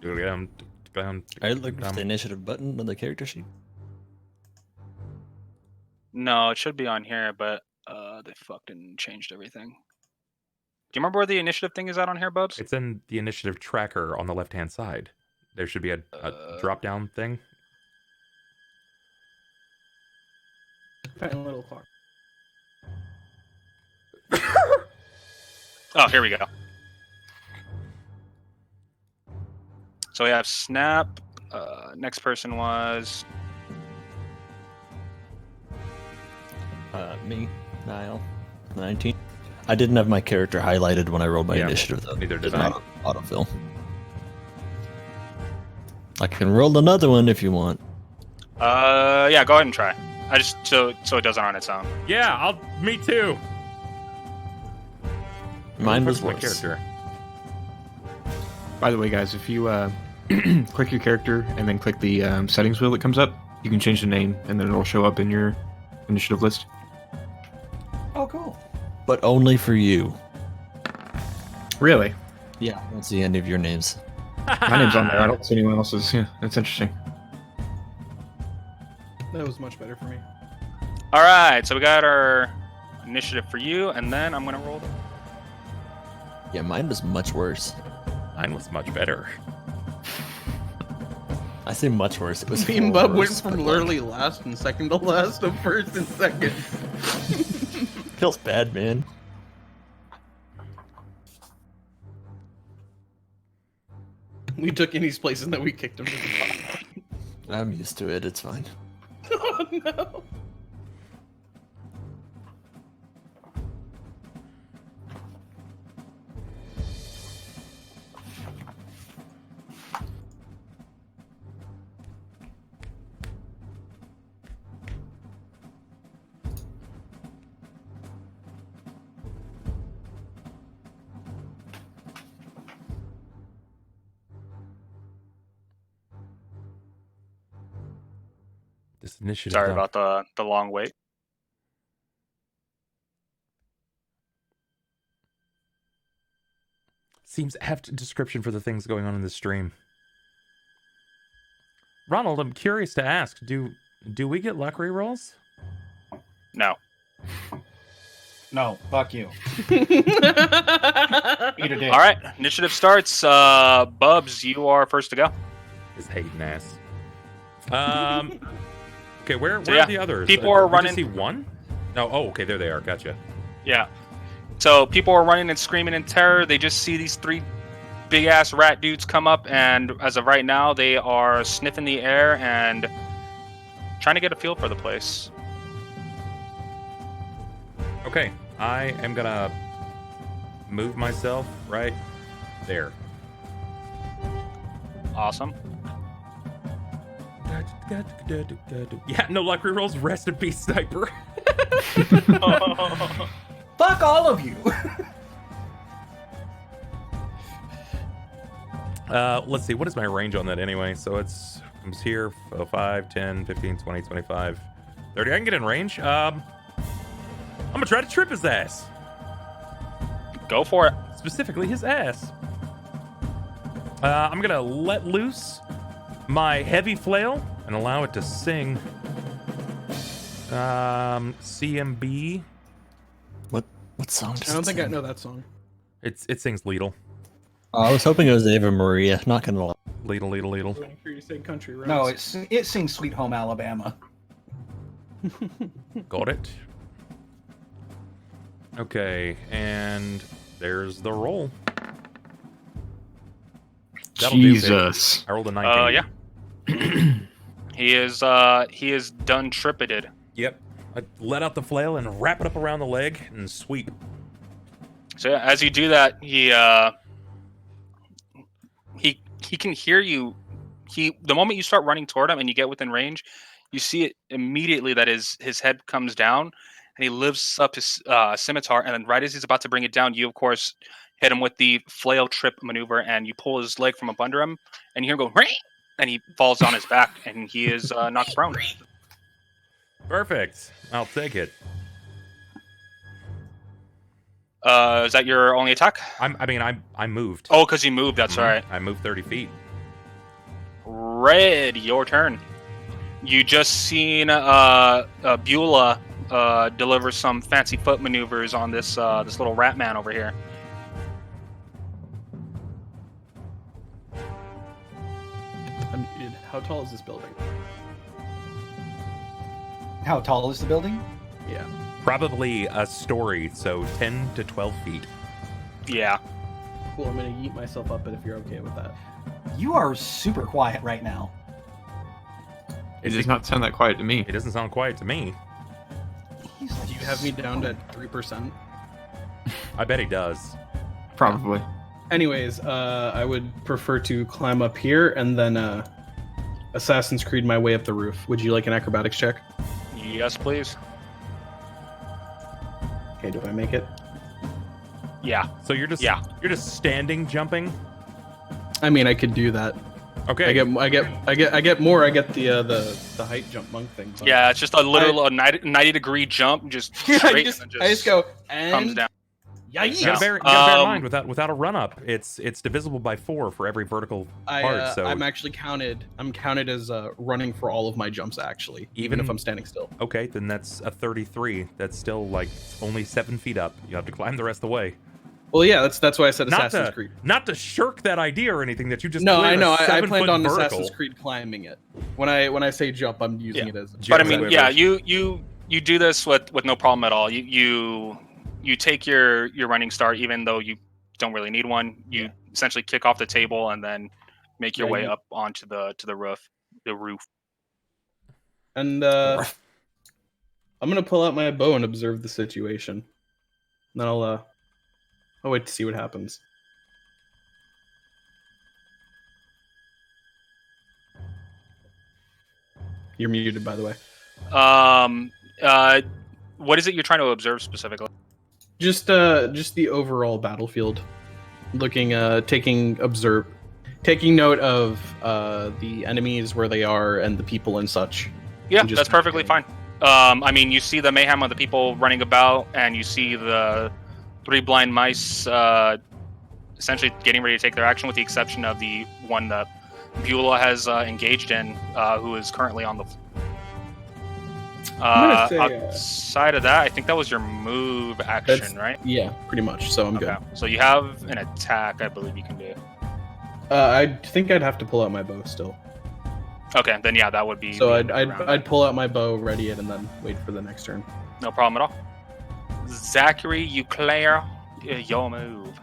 I looked for the initiative button on the character sheet. No, it should be on here, but they fucking changed everything. Do you remember where the initiative thing is at on here, Bubs? It's in the initiative tracker on the left-hand side. There should be a drop-down thing. Tiny little clock. Oh, here we go. So we have Snap. Next person was Me, Niyal, 19. I didn't have my character highlighted when I rolled my Yeah, initiative, though. neither did It's I. not autofill. I can roll another one if you want. yeah, go ahead and try. I just so it doesn't on its own. Yeah, me too. Mine was my worse. character. By the way, guys, if you click your character and then click the settings wheel that comes up, you can change the name, and then it'll show up in your initiative list. Oh, cool. But only for you. Really? Yeah. I don't see any of your names. My name's on there. I don't see anyone else's. Yeah, that's interesting. That was much better for me. All right, so we got our initiative for you, and then I'm gonna roll. Yeah, mine was much worse. Mine was much better. I say much worse. It was Me and Bub went worse, from but, like, literally last and second to last to first and second. feels bad, man. We took Indy's place and then we kicked him to the bottom. I'm used to it. It's fine. Oh no. This initiative. Sorry about the long wait. Seems apt description for the things going on in the stream. Ronald, I'm curious to ask, do we get luck rerolls? No. No, fuck you. Eat a dick. All right, initiative starts. Bubs, you are first to go. His hating ass. Okay, where So, are yeah, the others? people are Did you running- see one? No. Oh, okay, there they are. Gotcha. Yeah. So people are running and screaming in terror. They just see these 3 big ass rat dudes come up, and as of right now, they are sniffing the air and trying to get a feel for the place. Okay, I am gonna move myself right there. Awesome. Yeah, no luck rerolls. Rest in peace, Sniper. Fuck all of you. Let's see. What is my range on that anyway? So it's comes here 5, 10, 15, 20, 25, 30. I can get in range. I'm gonna try to trip his ass. Go for it. Specifically his ass. I'm gonna let loose my heavy flail and allow it to sing. CMB. What song does I don't it think I sing? know that song. It sings Lidl. Oh, I was hoping it was Ava Maria. Not gonna lie. Lidl, Lidl, Lidl. Waiting for you to say country roads. No, it sings Sweet Home Alabama. Got it. Okay, and there's the roll. That'll do, baby. Jesus. I rolled a 19. Yeah. He is done trippeted. Yep. I let out the flail and wrap it up around the leg and sweep. So yeah, as you do that, he can hear you. The moment you start running toward him and you get within range, you see it immediately that his head comes down and he lifts up his scimitar, and then right as he's about to bring it down, you of course hit him with the flail trip maneuver, and you pull his leg from up under him, and you hear him go, "Ring!" and he falls on his back, and he is knocked prone. Perfect. I'll take it. Is that your only attack? I moved. Oh, because you moved. That's Mhm. right. I moved 30 feet. Red, your turn. You just seen Buela deliver some fancy foot maneuvers on this little rat man over here. Unmuted. How tall is this building? How tall is the building? Yeah. Probably a story, so 10 to 12 feet. Yeah. Cool. I'm gonna yeet myself up, but if you're okay with that. You are super quiet right now. It does not sound that quiet to me. It doesn't sound quiet to me. He's like, Do you have me down to 3%? I bet he does. Probably. Anyways, I would prefer to climb up here and then Assassin's Creed my way up the roof. Would you like an acrobatics check? Yes, please. Okay, do I make it? Yeah. So you're just standing jumping. I mean, I could do that. Okay. I get more. I get the height jump monk thing. but- Yeah, it's just a little 90-degree jump, just straight, and then I just go comes and down. You gotta bear in mind without a run up, it's divisible by 4 for every vertical part. So I'm actually counted. I'm counted as running for all of my jumps actually, even if I'm standing still. okay, then that's a 33. That's still like only 7 feet up. You have to climb the rest of the way. Well, yeah, that's why I said Not Assassin's to Creed. not to shirk that idea or anything that you just. No, cleared I know. a I 7 planned foot on vertical. Assassin's Creed climbing it. When I say jump, I'm using it as. But I Jump mean, with yeah, it. you do this with no problem at all. You take your running start, even though you don't really need one. You essentially kick off the table and then make your Yeah, way you- up onto the roof. The roof. And I'm gonna pull out my bow and observe the situation. And then I'll wait to see what happens. You're muted, by the way. What is it you're trying to observe specifically? Just the overall battlefield. Looking, taking note of the enemies, where they are, and the people and such. Yeah, And just that's perfectly fine. I mean, you see the mayhem of the people running about, and you see the 3 blind mice essentially getting ready to take their action, with the exception of the one that Buela has engaged in, who is currently on the floor. I'm gonna say, Outside of that, I think that was your move action, right? Yeah, pretty much. So I'm Okay. good. So you have an attack, I believe you can do. I think I'd have to pull out my bow still. Okay, then yeah, that would be. So the round. I'd pull out my bow, ready it, and then wait for the next turn. No problem at all. Zachary, Euclaire, your move.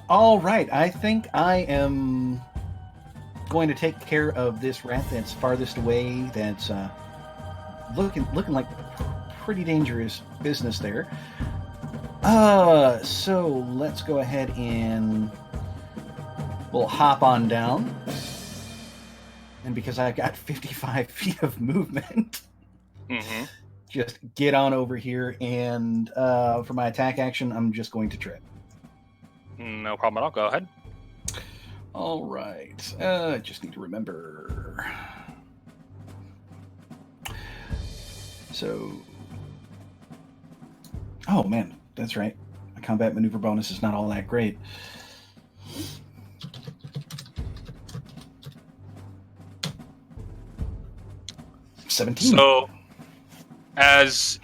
All right, I think I am going to take care of this rat that's farthest away. That's looking like pretty dangerous business there. So let's go ahead and we'll hop on down. And because I've got 55 feet of movement, just get on over here. And for my attack action, I'm just going to trip. No problem at all. Go ahead. All right. I just need to remember. So, oh man, that's right. My combat maneuver bonus is not all that great. $17. So, as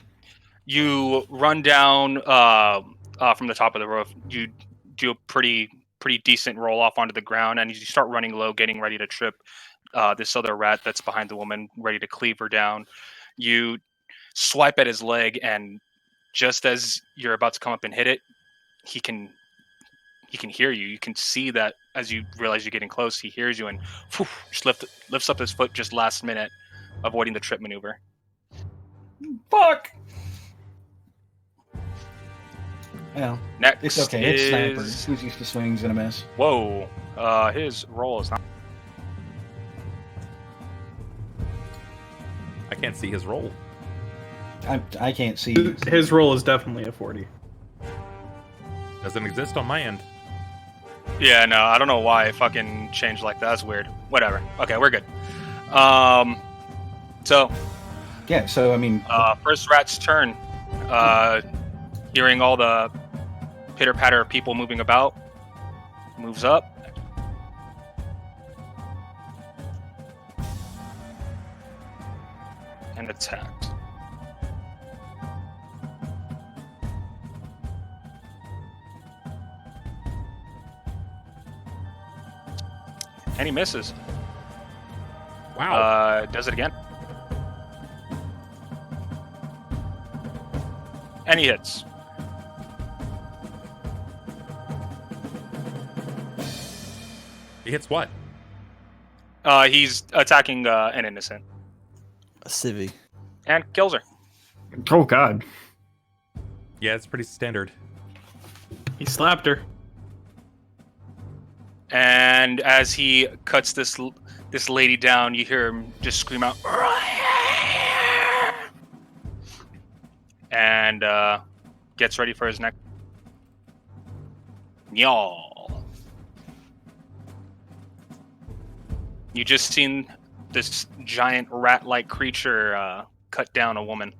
you run down from the top of the roof, you do a pretty decent roll off onto the ground, and you start running low, getting ready to trip this other rat that's behind the woman, ready to cleave her down. You swipe at his leg, and just as you're about to come up and hit it, he can hear you. You can see that as you realize you're getting close, he hears you and just lifts up his foot just last minute, avoiding the trip maneuver. Fuck! Well, Next it's okay. It's is... Sniper. Who's used to swings and a miss? Whoa. His roll is not... I can't see his roll. I can't see. His roll is definitely a 40. Doesn't exist on my end. Yeah, no, I don't know why it fucking changed like that. That's weird. Whatever. Okay, we're good. So... Yeah, so I mean... first rat's turn. Hearing all the pitter-patter of people moving about, moves up. And attacked. And he misses. Wow. Does it again. And he hits. He hits what? He's attacking an innocent. A civvy. And kills her. Oh God. Yeah, it's pretty standard. He slapped her. And as he cuts this lady down, you hear him just scream out, and gets ready for his next. Niyal. You just seen this giant rat-like creature cut down a woman.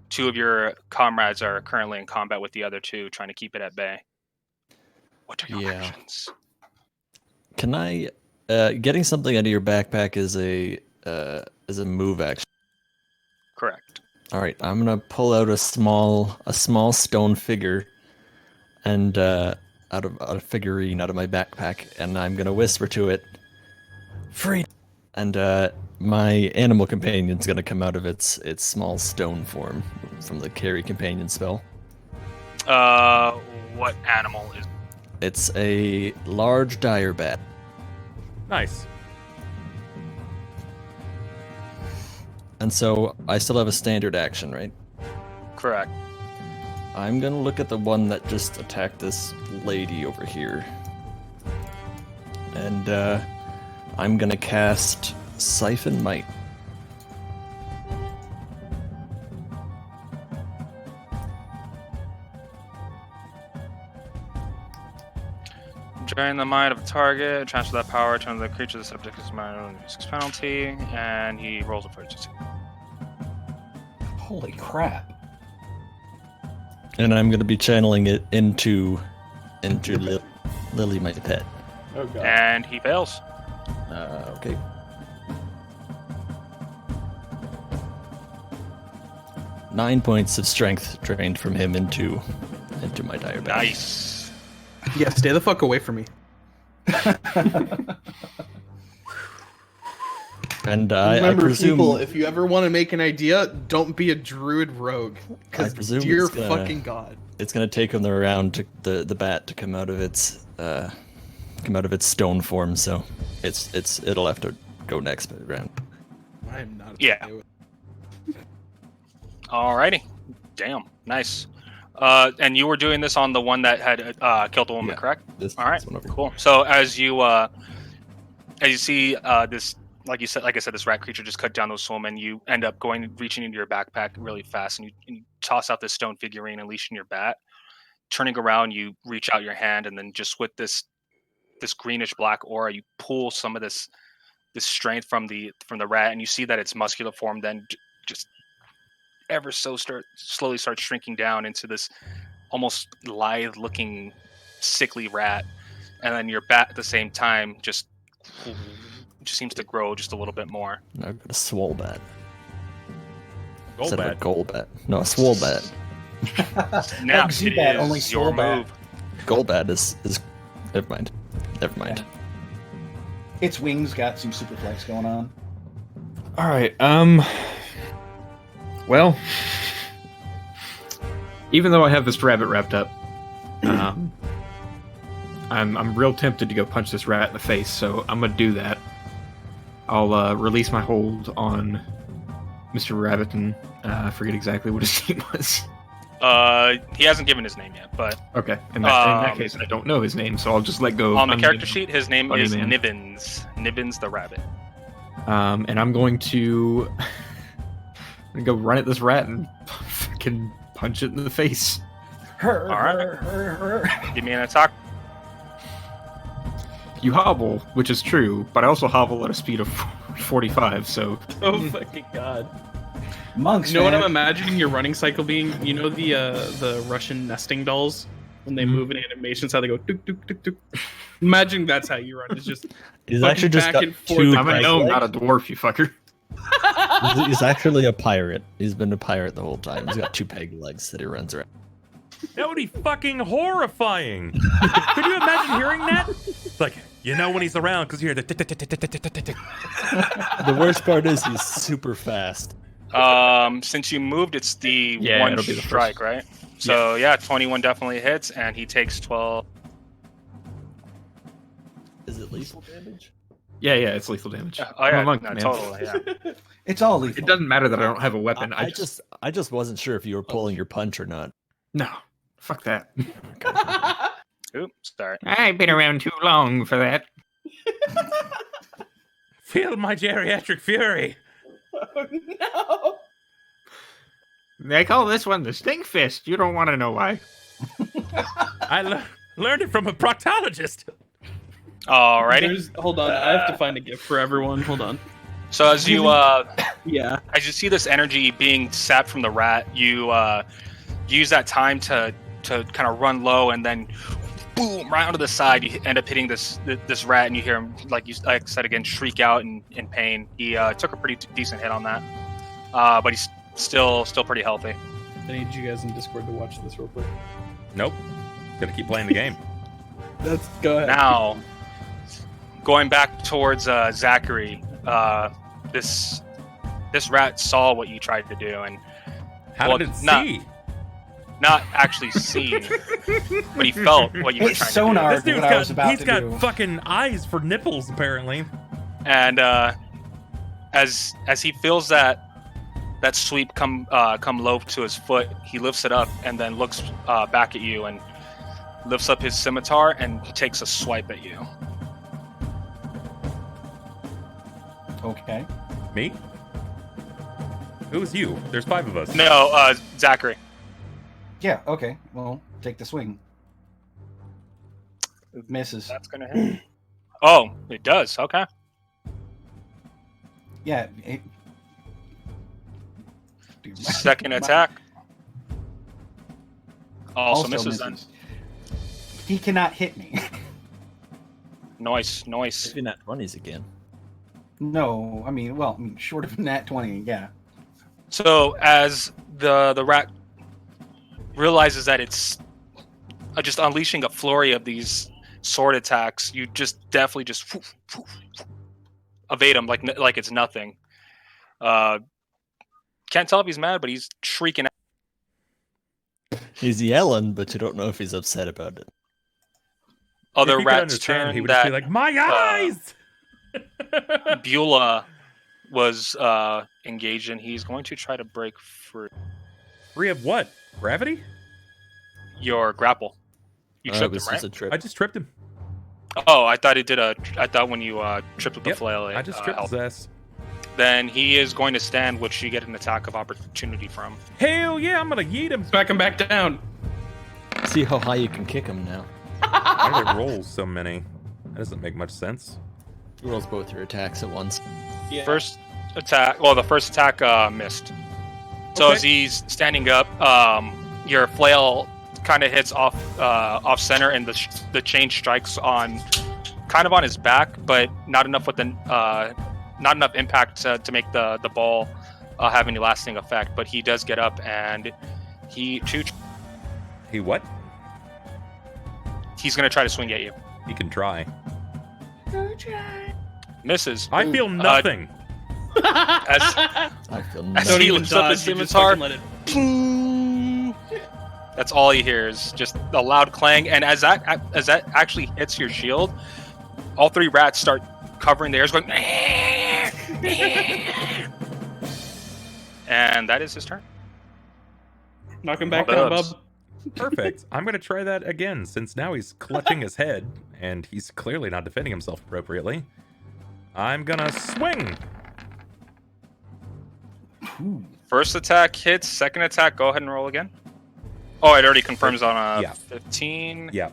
2 of your comrades are currently in combat with the other 2, trying to keep it at bay. What are your actions? Can I getting something out of your backpack is a move action? Correct. All right, I'm gonna pull out a small stone figure, and out of a figurine out of my backpack, and I'm gonna whisper to it, "Free!" And my animal companion's gonna come out of its small stone form from the carry companion spell. What animal is? It's a large dire bat. Nice. And so I still have a standard action, right? Correct. I'm gonna look at the one that just attacked this lady over here. And I'm gonna cast Siphon Might. Drain the mind of a target, transfer that power, turn the creature the subject is mind penalty, and he rolls a fortitude. Holy crap. And I'm gonna be channeling it into Lily, my pet. Oh god. And he fails. Okay. Nine points of strength drained from him into my dire bat. Nice. Yeah, stay the fuck away from me. And I Remember, presume people, if you ever want to make an idea, don't be a druid rogue. I Because presume dear it's gonna- fucking god. it's gonna take him around to the bat to come out of its stone form. So it'll have to go next round. I am not. Yeah. okay with- Alrighty. Damn. Nice. And you were doing this on the one that had killed the woman, Yeah. correct? This All right. one over Cool. So as you see this, like I said, this rat creature just cut down those women. You end up reaching into your backpack really fast, and you toss out this stone figurine, unleashing your bat. Turning around, you reach out your hand, and then just with this greenish black aura, you pull some of this strength from the rat, and you see that its muscular form then just ever so slowly starts shrinking down into this almost lithe-looking, sickly rat, and then your bat at the same time just seems to grow just a little bit more. Now I've got a swole bat. Gold Instead of bat. a gold bat. No, a swole bat. Now XZ it bat, is only your swole bat. move. Gold bat is never mind. Never mind. Its wings got some super flex going on. All right. Well, even though I have this rabbit wrapped up, I'm real tempted to go punch this rat in the face. So I'm gonna do that. I'll release my hold on Mr. Rabbit, and I forget exactly what his name was. He hasn't given his name yet, but Okay. In that case, I don't know his name, so I'll just let go. on the of character sheet, his name Funny is man. Nibbins. Nibbins the rabbit. And I'm going to go run at this rat and fucking punch it in the face. All right. Give me an attack. You hobble, which is true, but I also hobble at a speed of 45, so Oh fucking god. Monks, You know what man. I'm imagining your running cycle being? You know the Russian nesting dolls when they move in animations, how they go tuk tuk tuk tuk. Imagine that's how you run. It's just He's fucking actually just back got and forth. two. I'm a Right. gnome, not a dwarf, you fucker. He's actually a pirate. He's been a pirate the whole time. He's got two peg legs that he runs around. That would be fucking horrifying. Could you imagine hearing that? It's like, you know when he's around because you hear the tick-tick-tick-tick-tick-tick-tick. The worst part is he's super fast. Since you moved, it's the Yeah, one it'll be the strike, first. right? So yeah, 21 definitely hits, and he takes 12. Is it lethal damage? Yeah, it's lethal damage. Oh yeah, I'm a monk, no, man. totally, yeah. It's all lethal. It doesn't matter that I don't have a weapon. I just wasn't sure if you were pulling your punch or not. No, fuck that. Oops, sorry. I've been around too long for that. Feel my geriatric fury. Oh no! They call this one the Stink Fist. You don't want to know why. I learned it from a proctologist. Alrighty. Hold on, I have to find a gift for everyone. Hold on. So as you Yeah. see this energy being sapped from the rat, you use that time to kind of run low, and then boom, right onto the side. You end up hitting this rat, and you hear him, like I said again, shriek out in pain. He took a pretty decent hit on that, but he's still pretty healthy. I need you guys in Discord to watch this real quick. Nope. Gonna keep playing the game. Let's go ahead. Now, going back towards Zachary, this rat saw what you tried to do, and How Well, did it not- see? not actually seen, but he felt what you were It's trying sonar. This dude's what I was about he's to got do. fucking eyes for nipples, apparently. to do. And as he feels that sweep come low to his foot, he lifts it up and then looks back at you and lifts up his scimitar and takes a swipe at you. Okay. Me? Who's you? There's 5 of us. No, Zachary. Yeah. Okay. Well, take the swing. Misses. That's gonna hit. Oh, it does. Okay. Yeah. Second attack. Also misses then. He cannot hit me. Nice. Maybe not 20s again. No, I mean, short of nat 20, yeah. So as the rat realizes that it's just unleashing a flurry of these sword attacks, you just definitely just evade him like it's nothing. Can't tell if he's mad, but he's shrieking out. He's yelling, but you don't know if he's upset about it. Other If he could rats understand, turn he would just be that like, "My eyes!" Buela was engaged in. He's going to try to break free Free of what? Gravity? your grapple. You It tripped was him, just right? a trip. I just tripped him. Oh, I thought it did I thought when you tripped with the Yep, flail, I just tripped helped. his ass. Then he is going to stand, which you get an attack of opportunity from. Hell yeah, I'm gonna yeet him. Smack him back down. See how high you can kick him now. Why do they roll so many? That doesn't make much sense. He rolls both your attacks at once. Yeah. First attack. Well, the first attack missed. So Okay. as he's standing up, your flail kind of hits off center, and the chain strikes on kind of on his back, but not enough with not enough impact to make the ball have any lasting effect. But he does get up, and He what? he's going to try to swing at you. He can try. Misses. I feel nothing. As I feel As Don't he even lifts up his dodge, you just scimitar. fucking let it. That's all he hears, just a loud clang. And as that actually hits your shield, all 3 rats start covering theirs, going. And that is his turn. Knock him back Well, down, Bubs. bub. Perfect. I'm gonna try that again, since now he's clutching his head, and he's clearly not defending himself appropriately. I'm gonna swing. First attack hits. Second attack, go ahead and roll again. Oh, it already confirms on a Yeah. 15. Yeah.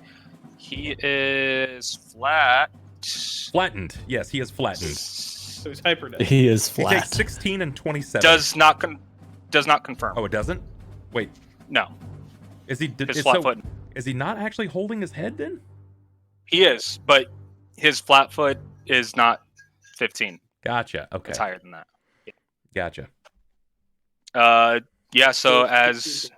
He is flat. Flattened. Yes, he is flattened. So he's hyper dead. He is He flat. takes 16 and 27. Does not confirm. Oh, it doesn't? Wait. No, Is he his flat foot. Is he not actually holding his head then? He is, but his flat foot is not 15. Gotcha. Okay. It's higher than that. Gotcha. Yeah. So as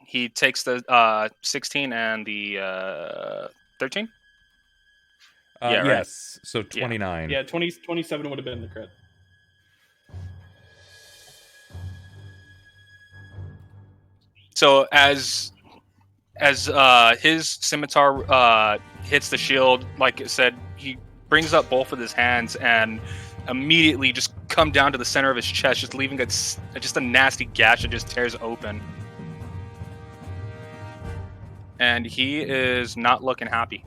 he takes the 16 and the 13. Yeah, right. Yes. So 29. Yeah, 27 would have been the crit. So as his scimitar hits the shield, like I said, he brings up both of his hands and immediately just come down to the center of his chest, just leaving just a nasty gash that just tears open. And he is not looking happy.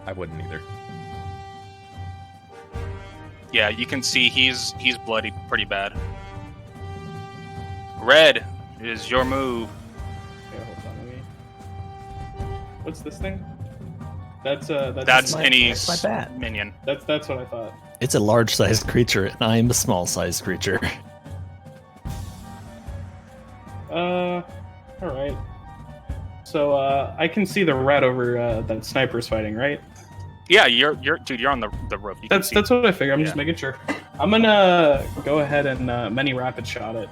I wouldn't either. Yeah, you can see he's bloody pretty bad. Red, it is your move. Okay, hold on, let me... What's this thing? That's That's my- Innie's that's my bat. minion. that's what I thought. It's a large-sized creature, and I'm a small-sized creature. All right. So I can see the rat over that sniper's fighting, right? Yeah, you're on the roof. You can see. That's what I figure. I'm Yeah. just making sure. I'm gonna go ahead and many rapid shot it.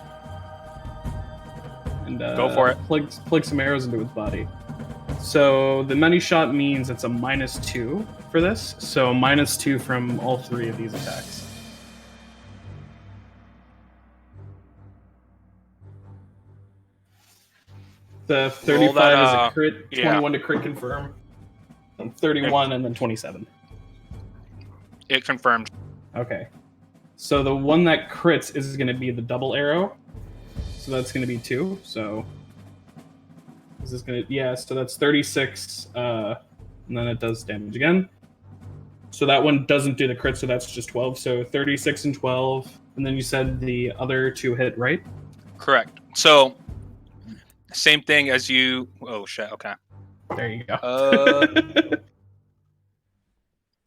And Go for it. Plug some arrows into its body. So the many shot means it's a -2 for this. So -2 from all 3 of these attacks. The 35 that, is a crit, yeah. 21 to crit confirm, and 31, and then 27. It confirmed. Okay. So the one that crits is going to be the double arrow. So that's going to be 2. So is this going to... Yeah, so that's 36, and then it does damage again. So that one doesn't do the crit, so that's just 12. So 36 and 12. And then you said the other 2 hit, right? Correct. So, same thing as you... Oh, shit, okay. There you go.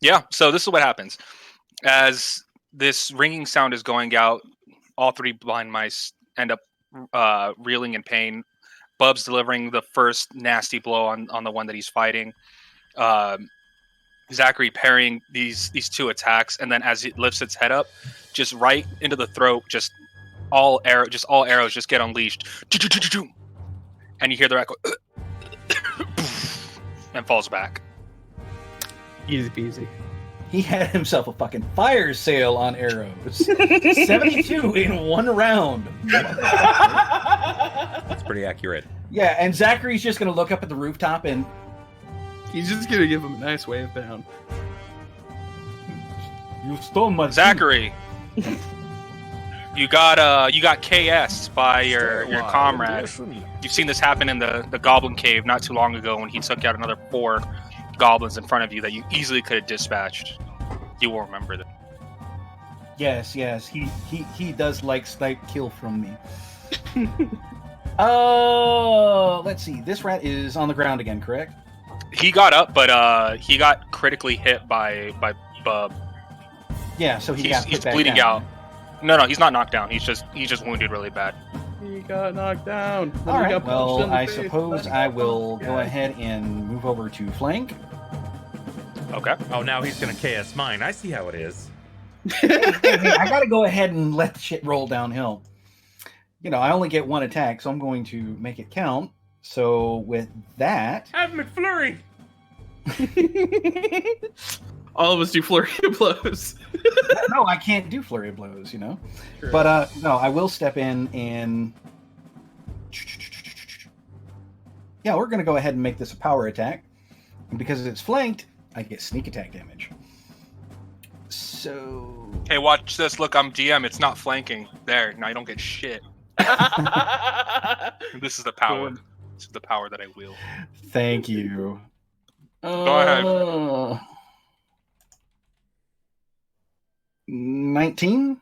Yeah, so this is what happens. As this ringing sound is going out, all 3 blind mice end up reeling in pain. Bub's delivering the first nasty blow on the one that he's fighting. Zachary parrying these 2 attacks, and then as it lifts its head up, just right into the throat, just all arrows just get unleashed, and you hear the echo, and falls back. Easy peasy. He had himself a fucking fire sale on arrows. 72 in 1 round. That's pretty accurate. Yeah, and Zachary's just going to look up at the rooftop and... He's just going to give him a nice wave down. You stole my... Zachary, you got KS'd by your comrade. You've seen this happen in the Goblin Cave not too long ago when he took out another 4 goblins in front of you that you easily could have dispatched. You will remember that. Yes, he does like snipe kill from me. Oh, let's see. This rat is on the ground again, correct? He got up, but he got critically hit by Bub. Yeah, so He's got put back bleeding down. out. No, he's not knocked down. He's just wounded really bad. He got knocked down. Then All he right, got punched well, in the I face. suppose I will go ahead and move over to flank. Okay. Oh, now he's gonna KS mine. I see how it is. I gotta go ahead and let the shit roll downhill. You know, I only get 1 attack, so I'm going to make it count. So with that... Have McFlurry! All of us do flurry of blows. No, I can't do flurry of blows, you know? Sure. But, no, I will step in and... Yeah, we're going to go ahead and make this a power attack. And because it's flanked, I get sneak attack damage. So... Hey, watch this. Look, I'm DM. It's not flanking. There. Now you don't get shit. This is the power. Good. This is the power that I wield. Thank you. Go ahead. 19?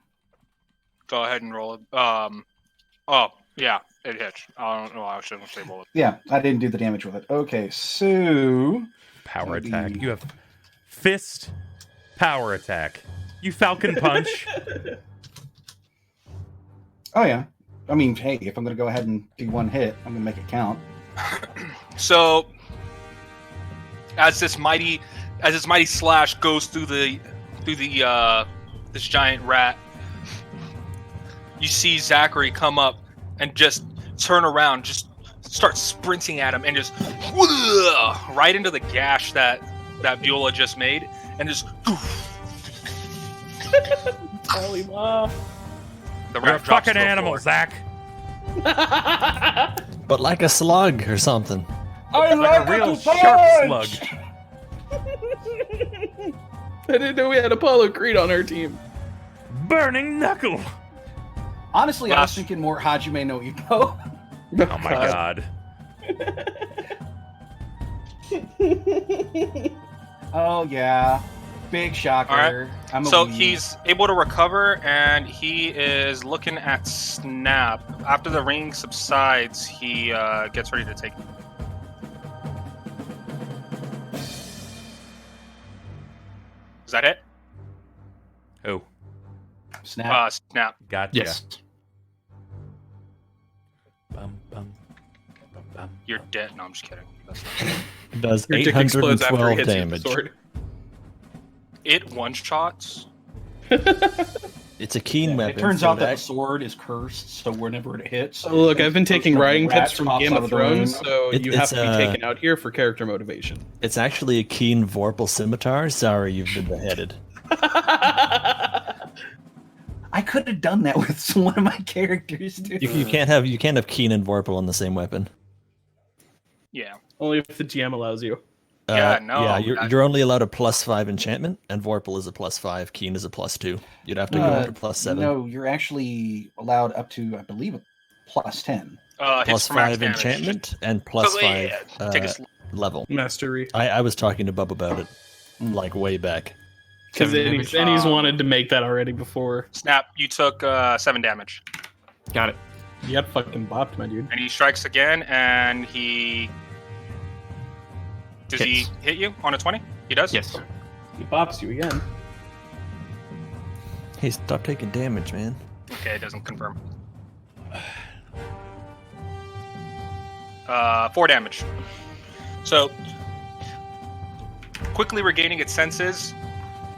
Go ahead and roll it. Oh, yeah. It hits. I don't know. I shouldn't say bullet. Yeah, I didn't do the damage with it. Okay, so... Power Maybe- attack. You have fist power attack. You falcon punch. Oh, yeah. I mean, hey, if I'm going to go ahead and do 1 hit, I'm going to make it count. So, as this mighty slash goes through the this giant rat, you see Zachary come up and just turn around, just start sprinting at him, and just right into the gash that Buela just made, and just Holy wow. the You're a rat drops fucking to the animal, floor. Zach. But like a slug or something. I Like a real sharp slug. I didn't know we had Apollo Creed on our team. Burning knuckle. Honestly, I was Last- thinking more Hajime no Ippo. Oh my god. Oh, yeah. Big shocker. All right. I'm a So weeb. he's able to recover, and he is looking at Snap. After the ring subsides, he gets ready to take. Is that it? Oh, Snap. Snap. gotcha. Yes. Bum, bum, bum, bum. You're dead. No, I'm just kidding. That's not It does Your dick explodes after 812 it hits you with damage. the sword. It one-shots. It's a keen Yeah, weapon. it turns so out that the that- sword is cursed, so whenever it hits... Look, I've been taking riding rat tips from pops Game out of of the room. Thrones, so you have It's, to be taken out here for character motivation. it's actually a keen Vorpal scimitar. Sorry, you've been beheaded. I could have done that with one of my characters, too. You can't have keen and Vorpal on the same weapon. Yeah. Only if the GM allows you. Yeah, no, Yeah, you're only allowed a +5 enchantment, and Vorpal is a +5. Keen is a +2. You'd have to go up to +7. No, you're actually allowed up to, I believe, a +10. Hits for max +5 damage. enchantment and So, +5 take a level. Mastery. I was talking to Bub about it, like way back. Because 7 damage. Annie's wanted to make that already before. Snap, you took 7 damage. Got it. You got fucking bopped, my dude. And he strikes again, and he... Does he hit you on a 20? He does? Yes. He bops you again. Hey, stop taking damage, man. Okay, it doesn't confirm. 4 damage. So, quickly regaining its senses,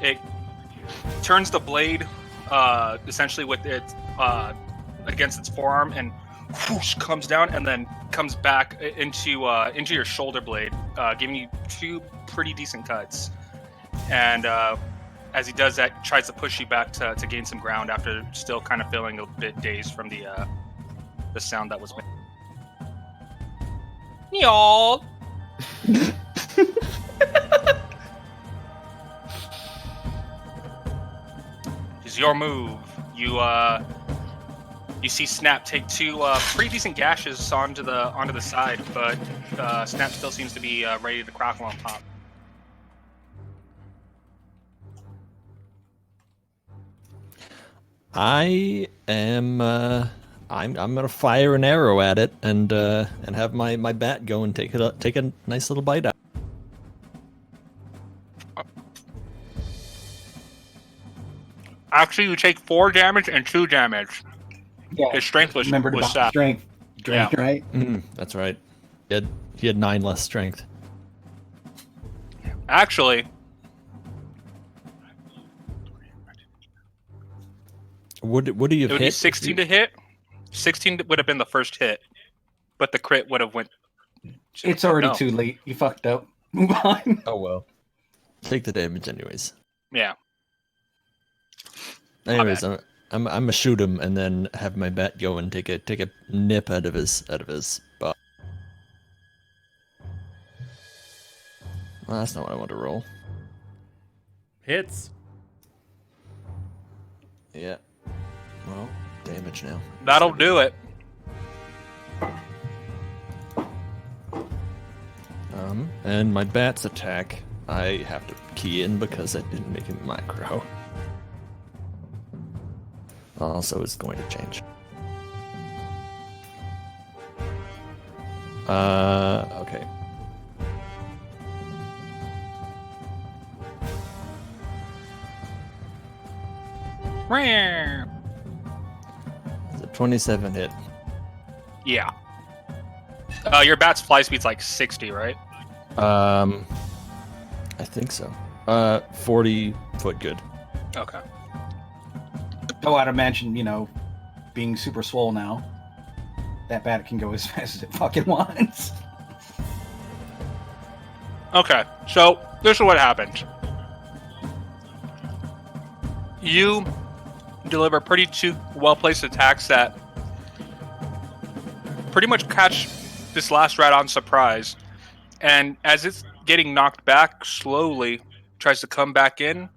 it turns the blade essentially with it against its forearm and whoosh, comes down and then comes back into your shoulder blade, giving you 2 pretty decent cuts. And as he does that, tries to push you back to gain some ground after still kind of feeling a bit dazed from the sound that was made. Niyal! Is your move. You see Snap take 2 pretty decent gashes onto the side, but Snap still seems to be ready to Qraqlpop. I am. I'm gonna fire an arrow at it and have my bat go and take a nice little bite out. Actually, you take 4 damage and 2 damage. Yeah. His strength was Remember to sapped. strength, right? That's right. He had 9 less strength. Actually, Would you it would be 16 to hit. 16 would have been the first hit, but the crit would have went. It's already too late. You fucked up. Move on. Oh well. Take the damage anyways. Yeah. Anyways, I'm gonna shoot him and then have my bat go and take a nip out of his butt. Well, that's not what I want to roll. Hits. Yeah. Well, damage now. That'll do it. And my bat's attack, I have to key in because I didn't make him macro. Also, it's going to change. Okay. It's a 27 hit. Yeah. Your bat's fly speed's like 60, right? I think so. 40 foot good. Okay. Oh, I'd imagine, being super swole now, that bat can go as fast as it fucking wants. Okay, so this is what happened. You deliver pretty 2 well-placed attacks that pretty much catch this last rat on surprise. And as it's getting knocked back, slowly tries to come back in.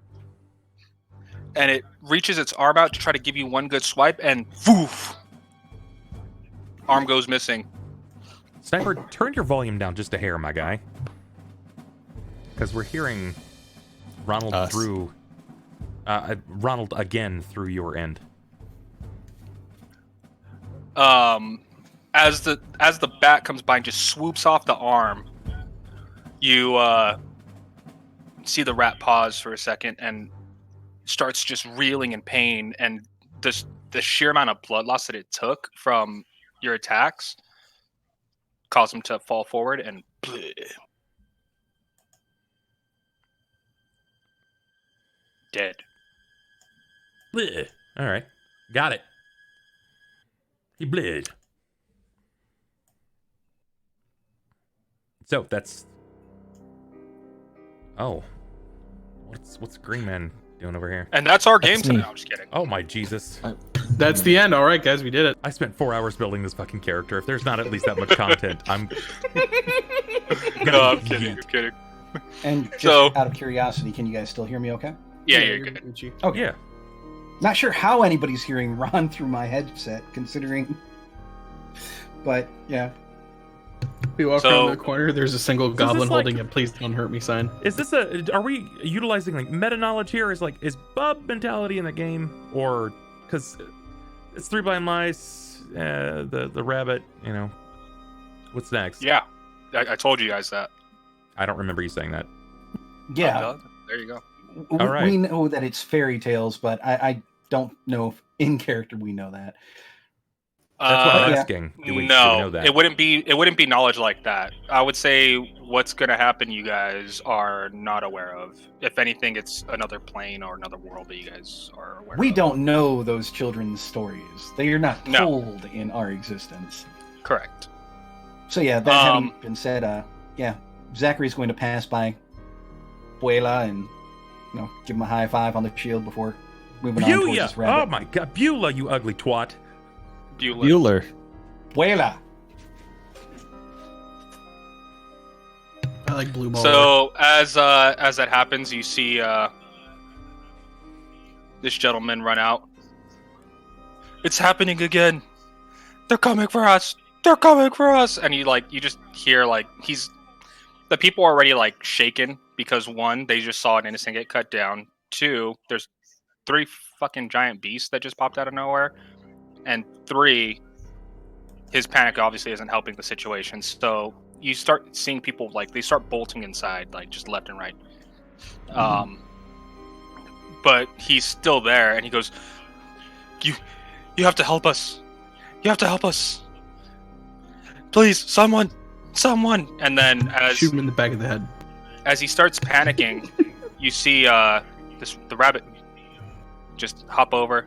And it reaches its arm out to try to give you one good swipe, and woof! Arm goes missing. Sniper, turn your volume down just a hair, my guy. Because we're hearing Ronald through... Ronald again through your end. As the bat comes by and just swoops off the arm, you see the rat pause for a second and starts just reeling in pain, and the sheer amount of blood loss that it took from your attacks caused him to fall forward and dead. Bleh. All right. Got it. He bled. So that's... Oh. What's Green Man doing over here? And that's our game That's today. me. I'm just kidding. Oh my Jesus. That's the end. All right, guys, we did it. I spent 4 hours building this fucking character. If there's not at least that much content, I'm... No, I'm kidding. I'm kidding. And just So- out of curiosity, can you guys still hear me okay? Yeah, you're good. Gucci. Okay. Yeah. Not sure how anybody's hearing Ron through my headset, considering. But, yeah. We walk So- around the corner, there's a single this goblin like- holding a please don't hurt me sign. Is this are we utilizing like meta knowledge here? Is bub mentality in the game, or because it's 3 blind mice, the rabbit, what's next? Yeah, I told you guys that. I don't remember you saying that. Yeah. Oh, there you go. All right. We know that it's fairy tales, but I don't know if in character we know that. That's what I'm yeah. asking. Do we No, know that? it wouldn't be knowledge like that. I would say what's gonna happen, you guys are not aware of. If anything, it's another plane or another world that you guys are aware We of. don't know those children's stories. They are not No. told in our existence. Correct. So yeah, that having been said, Zachary's going to pass by Buela and give him a high five on the shield before moving on towards this Buela! rabbit. Oh my god, Buela, you ugly twat! Bueller. Buela! I like blue ball. So as that happens, you see this gentleman run out. It's happening again. They're coming for us. They're coming for us. And you just hear the people are already shaken because 1, they just saw an innocent get cut down. 2, there's 3 fucking giant beasts that just popped out of nowhere. And 3, his panic obviously isn't helping the situation. So you start seeing people they start bolting inside, just left and right. But he's still there, and he goes, "You have to help us. You have to help us. Please, someone." And then Shoot him in the back of the head. as he starts panicking, you see the rabbit just hop over.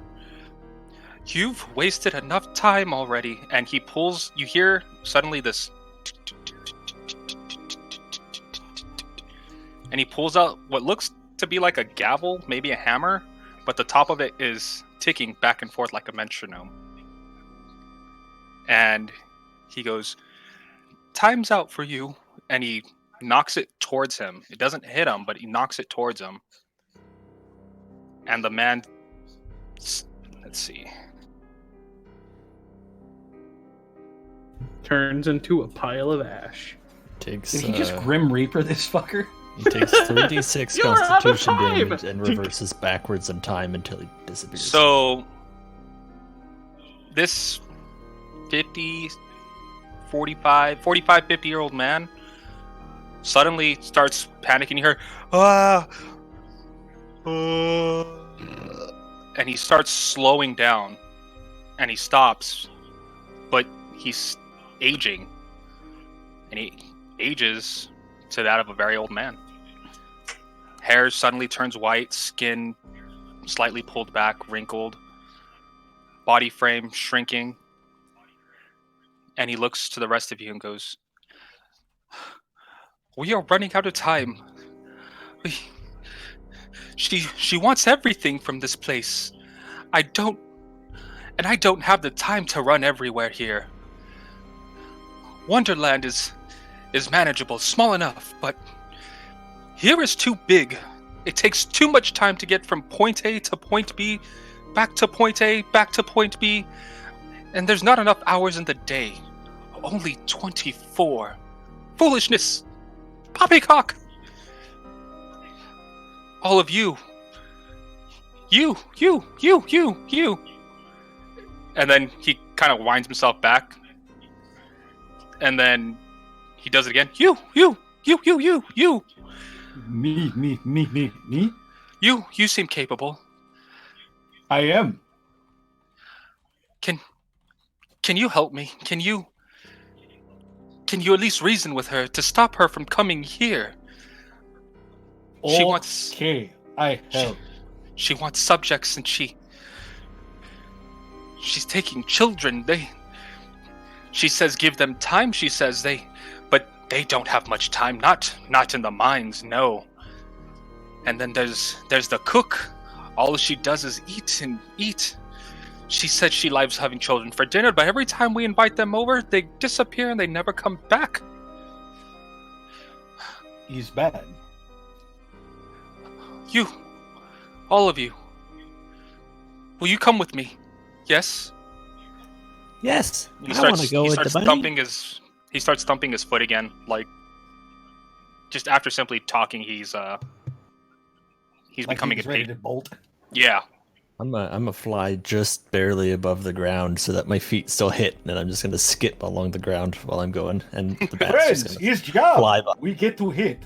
You've wasted enough time already. And he pulls, you hear suddenly this, and he pulls out what looks to be like a gavel, maybe a hammer, but the top of it is ticking back and forth like a metronome. And he goes, "Time's out for you." And he knocks it towards him. It doesn't hit him, but he knocks it towards him. And the man, let's see, Turns into a pile of ash. Takes, Did he just Grim Reaper this fucker? he takes 3d6 You're out of constitution time! damage and reverses backwards in time until he disappears. so this 50-year-old man suddenly starts panicking. You hear, and he starts slowing down, and he stops, but he's aging, and he ages to that of a very old man. Hair suddenly turns white, skin slightly pulled back, wrinkled, body frame shrinking, and he looks to the rest of you and goes, "We are running out of time. She wants everything from this place. I don't have the time to run everywhere here. Wonderland is manageable, small enough, but here is too big. It takes too much time to get from point A to point B, back to point A, back to point B, and there's not enough hours in the day. Only 24. Foolishness! Poppycock! All of you. You. And then he kind of winds himself back. And then he does it again. You. Me. You seem capable. I am. Can you help me? Can you at least reason with her to stop her from coming here? She wants Okay, I help. she wants subjects, and she's taking children. She says give them time, she says but they don't have much time, not in the mines, no. And then there's the cook. All she does is eat and eat. She said she loves having children for dinner, but every time we invite them over, they disappear and they never come back. He's bad. You, all of you, will you come with me? Yes. Yes, He I want starts, to go he with the starts bunny. thumping his foot again, like just after simply talking, he's Like becoming he's ready impatient. to bolt. Yeah. I'm a fly just barely above the ground so that my feet still hit, and I'm just gonna skip along the ground while I'm going, and the bat's Friends, just gonna his job. fly by. We get to hit.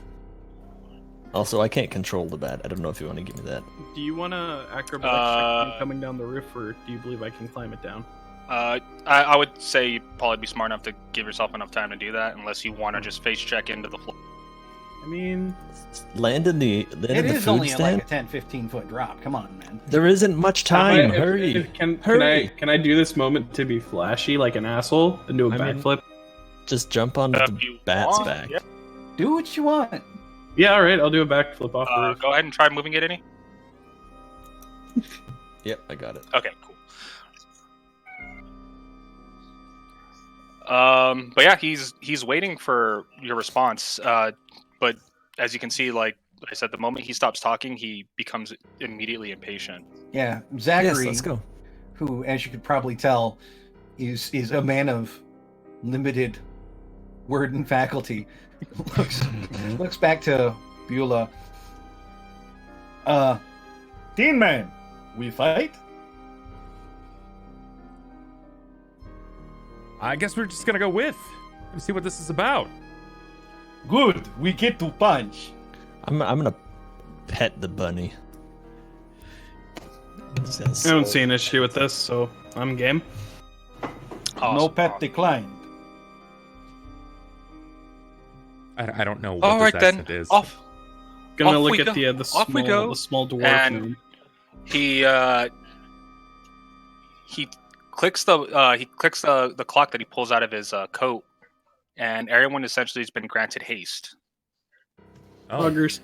Also, I can't control the bat. I don't know if you want to give me that. Do you want to acrobatic check me coming down the roof, or do you believe I can climb it down? I would say you'd probably be smart enough to give yourself enough time to do that, unless you want to just face check into the floor. I mean, Land in the It food is only stand. like a 10, 15 foot drop. Come on, man. There isn't much time. Hurry! Hurry! Can I do this moment to be flashy like an asshole and do a I mean, backflip? Just jump onto If the you bat's want, back. yeah. Do what you want. Yeah, all right. I'll do a backflip off the roof. Go ahead and try moving it any. Yep, I got it. Okay, cool. But yeah, he's waiting for your response. But as you can see, like I said, the moment he stops talking, he becomes immediately impatient. Yeah, Yes, Zachary, let's go. who, as you could probably tell, is a man of limited word and faculty, looks back to Buela. Teen Man, we fight? I guess we're just gonna go with and see what this is about. Good, we get to punch. I'm gonna pet the bunny. I don't see an issue with this, so I'm game. No Awesome. pet declined. I don't know what All this right then, accent is. off. Gonna Off look we at go. the Off we go. small dwarf. And- man. He clicks the clock that he pulls out of his coat, and everyone essentially has been granted haste. Oh, Coggers.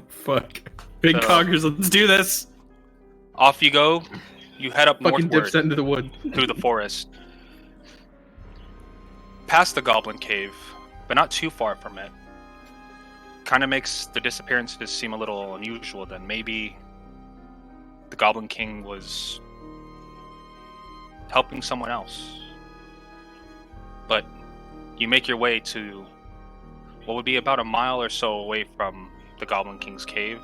Fuck. Big So- coggers, let's do this. Off you go. You head up Fucking northward dips into the wood. through the forest, past the Goblin Cave, but not too far from it. Kind of makes the disappearances seem a little unusual. Then maybe the Goblin King was helping someone else. But you make your way to what would be about a mile or so away from the Goblin King's cave,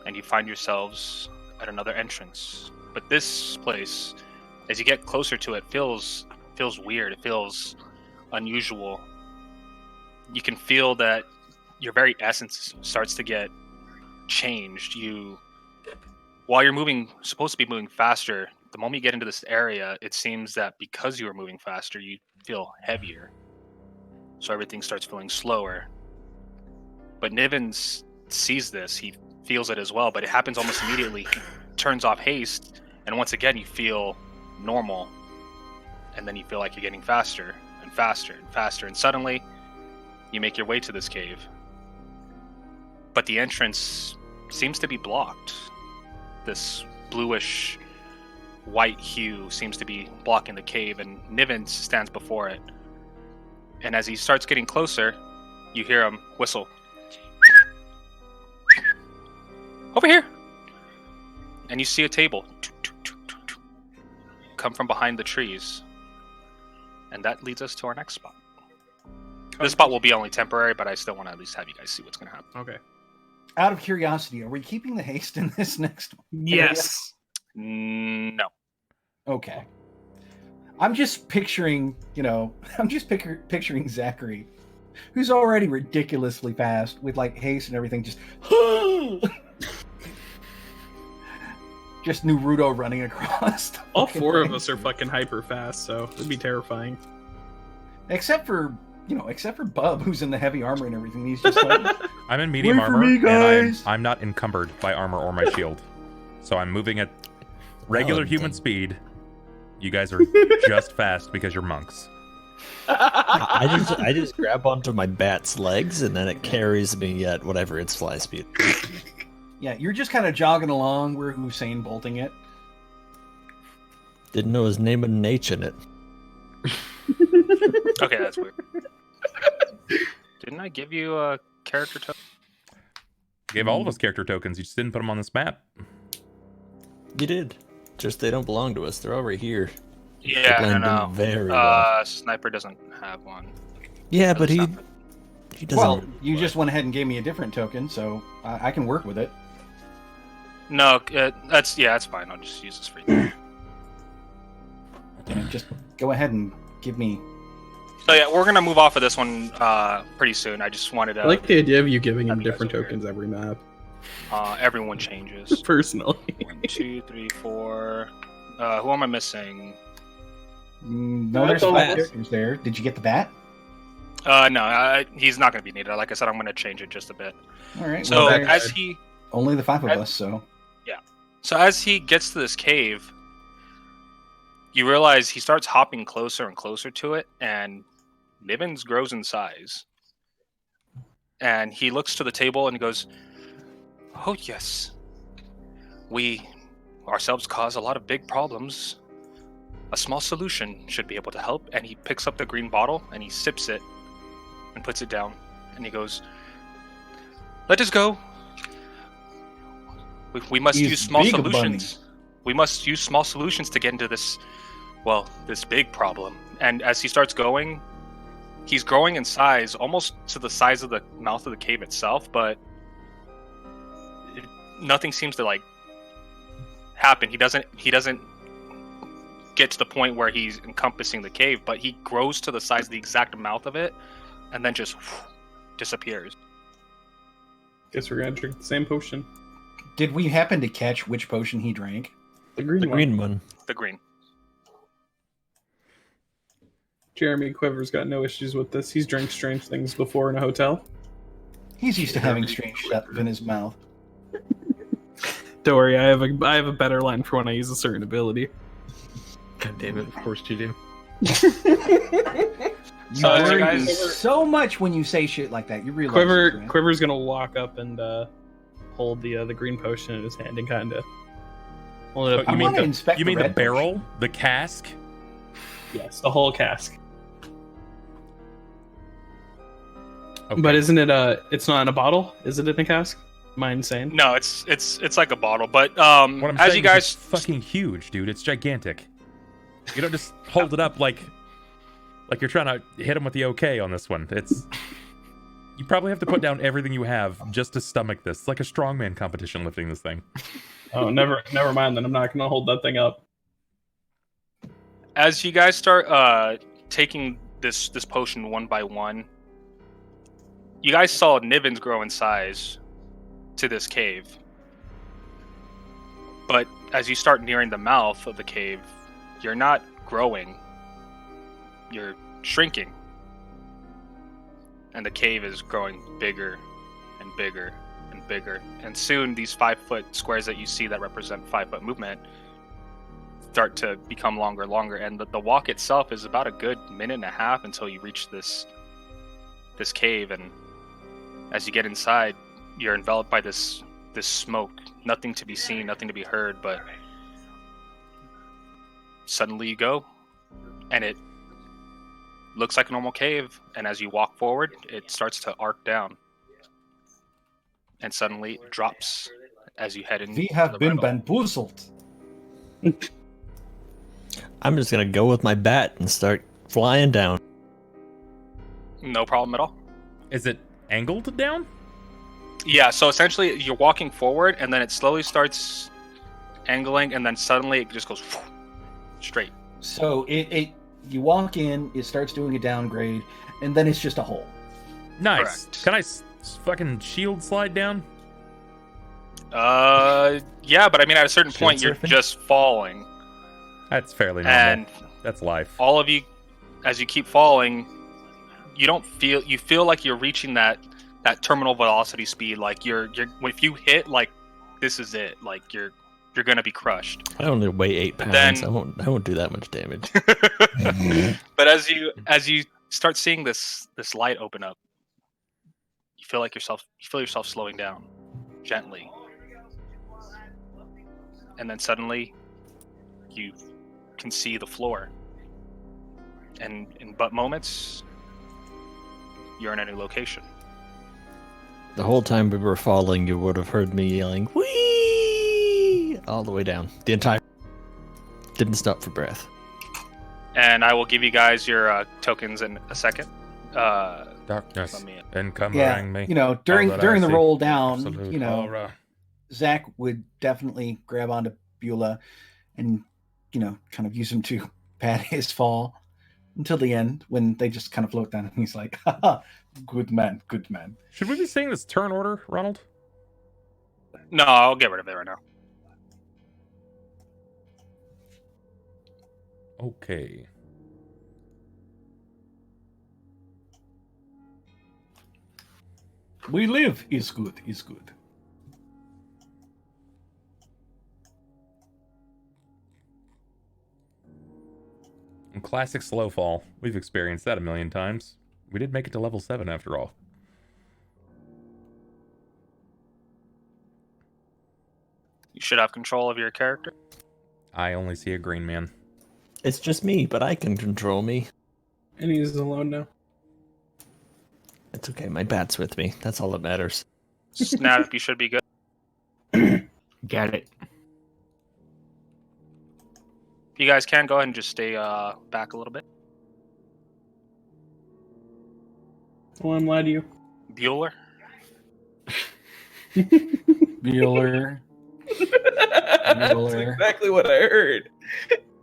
and you find yourselves at another entrance. But this place, as you get closer to it, feels weird. It feels unusual. You can feel that your very essence starts to get changed. While you're supposed to be moving faster, the moment you get into this area, it seems that because you are moving faster, you feel heavier. So everything starts feeling slower. But Niven sees this. He feels it as well, but it happens almost immediately. He turns off haste, and once again you feel normal. And then you feel like you're getting faster and faster and faster, and suddenly you make your way to this cave. But the entrance seems to be blocked. This bluish white hue seems to be blocking the cave, and Niven stands before it. And as he starts getting closer, you hear him whistle. Over here! And you see a table come from behind the trees. And that leads us to our next spot. This spot will be only temporary, but I still want to at least have you guys see what's going to happen. Okay. Out of curiosity, are we keeping the haste in this next one? Yes. No. Okay. I'm just picturing, picturing Zachary, who's already ridiculously fast with like haste and everything, just just Naruto running across. The All fucking four of thing. us are fucking hyper fast, so it'd be terrifying. Except for Bub, who's in the heavy armor and everything. He's just like, I'm in medium Wait for armor, me, and guys. I'm not encumbered by armor or my shield. So I'm moving at regular Oh, human then. speed. You guys are just fast because you're monks. I just grab onto my bat's legs and then it carries me at whatever its fly speed. yeah, you're just kind of jogging along. We're Usain bolting it. Didn't know his name and an H in it. Okay, that's weird. Didn't I give you character token? Gave all of us character tokens. You just didn't put them on this map. You did. Just they don't belong to us. They're already here. Yeah, They blend no. in very well. Sniper doesn't have one. Yeah, but he doesn't. Well, you just went ahead and gave me a different token, so I can work with it. No, that's fine. I'll just use this for you. Just go ahead and give me. So yeah, we're gonna move off of this one pretty soon. I just wanted to. I like the idea of you giving him different tokens every map. Everyone changes. Personally. 1, 2, 3, 4. Who am I missing? No, there's 5 characters there. Did you get the bat? No, he's not gonna be needed. Like I said, I'm gonna change it just a bit. All right. So well, as he only the 5 of us, so. So as he gets to this cave, you realize he starts hopping closer and closer to it, and Nivens grows in size. And he looks to the table and goes, "Oh yes, we ourselves cause a lot of big problems. A small solution should be able to help." And he picks up the green bottle and he sips it and puts it down. And he goes, "Let us go. We must He's use small big solutions. We must use small solutions to get into this big problem." And as he starts going, he's growing in size, almost to the size of the mouth of the cave itself, but nothing seems to happen. He doesn't get to the point where he's encompassing the cave, but he grows to the size of the exact mouth of it, and then just disappears. Guess we're gonna drink the same potion. Did we happen to catch which potion he drank? The green The one. green one. The green. Jeremy Quiver's got no issues with this. He's drank strange things before in a hotel. He's used to having strange stuff in his mouth. Don't worry, I have a better line for when I use a certain ability. God damn it! Of course you do. You So as you worry guys- so much when you say shit like that. You realize Quiver's gonna walk up and hold the green potion in his hand and kind of hold it up. Oh, I you mean want to inspect You mean the red barrel? The cask? Yes, the whole cask. Okay. But isn't it it's not in a bottle? Is it in a cask? Am I insane? No, it's like a bottle, but What I'm as saying you is guys it's fucking huge, dude. It's gigantic. You don't just hold it up like you're trying to hit him with the OK on this one. It's you probably have to put down everything you have just to stomach this. It's like a strongman competition lifting this thing. Oh, never mind. Then I'm not gonna hold that thing up. as you guys start taking this potion one by one, you guys saw Nivens grow in size to this cave. But as you start nearing the mouth of the cave, you're not growing. You're shrinking. And the cave is growing bigger and bigger and bigger. And soon these 5-foot squares that you see that represent 5-foot movement start to become longer and longer. And the walk itself is about a good minute and a half until you reach this cave. And as you get inside, you're enveloped by this smoke. Nothing to be seen, nothing to be heard, but suddenly you go, and it looks like a normal cave, and as you walk forward, it starts to arc down. And suddenly it drops as you head in. We have been bamboozled. I'm just gonna go with my bat and start flying down. No problem at all. Is it angled down? Yeah, so essentially you're walking forward, and then it slowly starts angling, and then suddenly it just goes straight. So you walk in, it starts doing a downgrade, and then it's just a hole. Nice. Correct. Can I fucking shield slide down? Yeah, but I mean at a certain Shield point you're surfing? just falling. That's fairly normal. And That's life. all of you, as you keep falling, you feel like you're reaching that terminal velocity speed. Like you're if you hit, like this is it. Like you're gonna be crushed. I only weigh 8 pounds. Then- I won't do that much damage. But as you start seeing this light open up, you feel yourself slowing down gently, and then suddenly you can see the floor, and in but moments you're in a new location. The whole time we were falling, you would have heard me yelling, "Whee!" all the way down. The entire... Didn't stop for breath. And I will give you guys your tokens in a second. Darkness Let me- encumbering me. You know, during All that I the see. roll down, Absolute you know, horror. Zach would definitely grab onto Buela and, you know, kind of use him to pad his fall until the end when they just kind of float down and he's like, haha, good man, good man. Should we be saying this turn order, Ronald? No, I'll get rid of it right now. Okay. We live is good, is good. And classic slow fall. We've experienced that a million times. We did make it to level 7 after all. You should have control of your character. I only see a green man. It's just me, but I can control me. And he's alone now. It's okay, my bat's with me. That's all that matters. Snap, you should be good. Got it. You guys can go ahead and just stay back a little bit. Well, I'm lying to you. Bueller. Bueller. That's Bueller. exactly what I heard.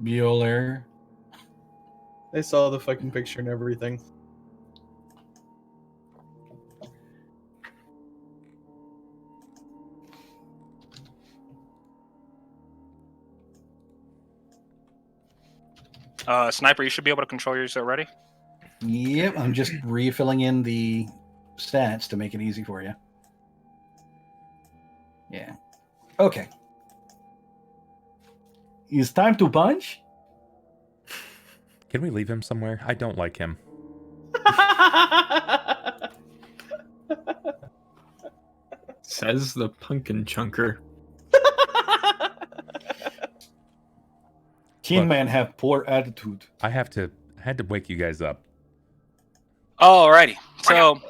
Bueller. I saw the fucking picture and everything. Sniper, you should be able to control yours already. Yep, I'm just refilling in the stats to make it easy for you. Yeah. Okay. It's time to punch? Can we leave him somewhere? I don't like him. Says the pumpkin chunker. Tin Look. Man have poor attitude. I had to wake you guys up. Alrighty. So,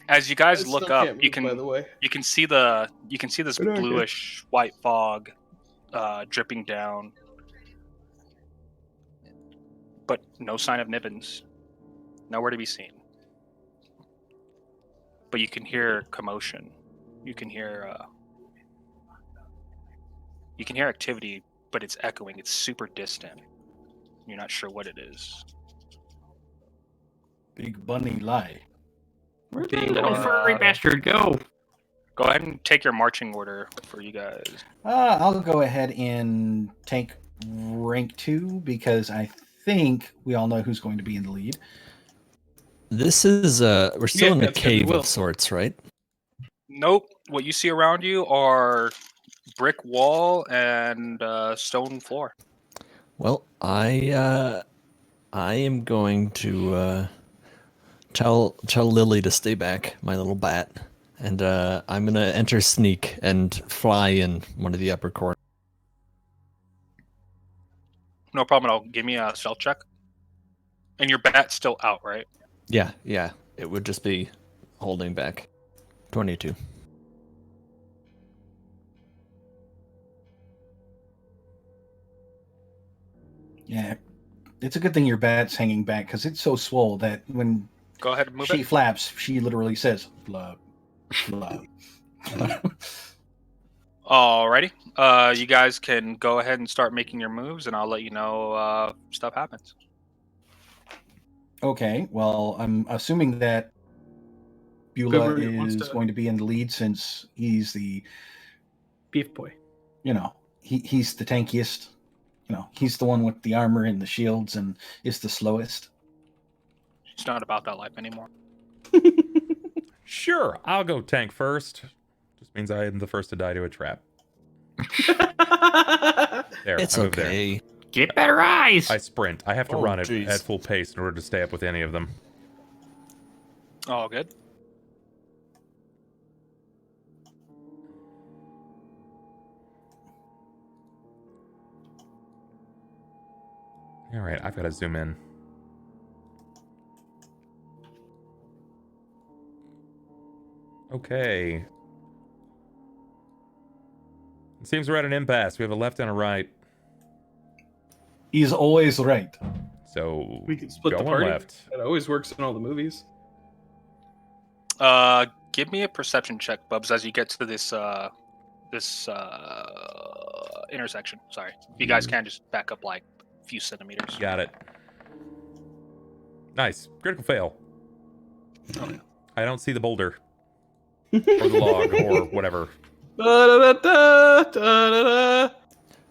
as you I guys still look can't up, move, you by the can way. see this Okay. bluish white fog dripping down, but no sign of Nibbins. Nowhere to be seen. But you can hear commotion. You can hear activity, but it's echoing. It's super distant. You're not sure what it is. Big bunny lie. Where'd Being that little our, furry bastard go? Go ahead and take your marching order for you guys. I'll go ahead and take rank 2 because I think we all know who's going to be in the lead. This is, we're still Yeah, in a that's gonna be cave Will. of sorts, right? Nope. What you see around you are brick wall and stone floor. Well, I am going to tell Lily to stay back, my little bat, and I'm gonna enter sneak and fly in one of the upper corners. No problem at all. Give me a stealth check. And your bat's still out, right? Yeah, it would just be holding back. 22. Yeah. It's a good thing your bat's hanging back because it's so swole that when Go ahead and move she it. flaps, she literally says, flub, flub. Alrighty. You guys can go ahead and start making your moves, and I'll let you know stuff happens. Okay, well, I'm assuming that Whoever Buela wants is to- going to be in the lead since he's the, Beef boy. you know, he's the tankiest. You know, he's the one with the armor and the shields and is the slowest. It's not about that life anymore. Sure, I'll go tank first. Just means I am the first to die to a trap. There, It's I moved there. okay. Get better eyes! I sprint. I have to Oh, run jeez. at full pace in order to stay up with any of them. All good. All right, I've got to zoom in. Okay. It seems we're at an impasse. We have a left and a right. He's always right. So We can split the going party. left. That always works in all the movies. Give me a perception check, Bubs, as you get to this intersection. Sorry, if you guys can just back up like a few centimeters. Got it. Nice. Critical fail. Oh, yeah. I don't see the boulder. Or the log, or whatever.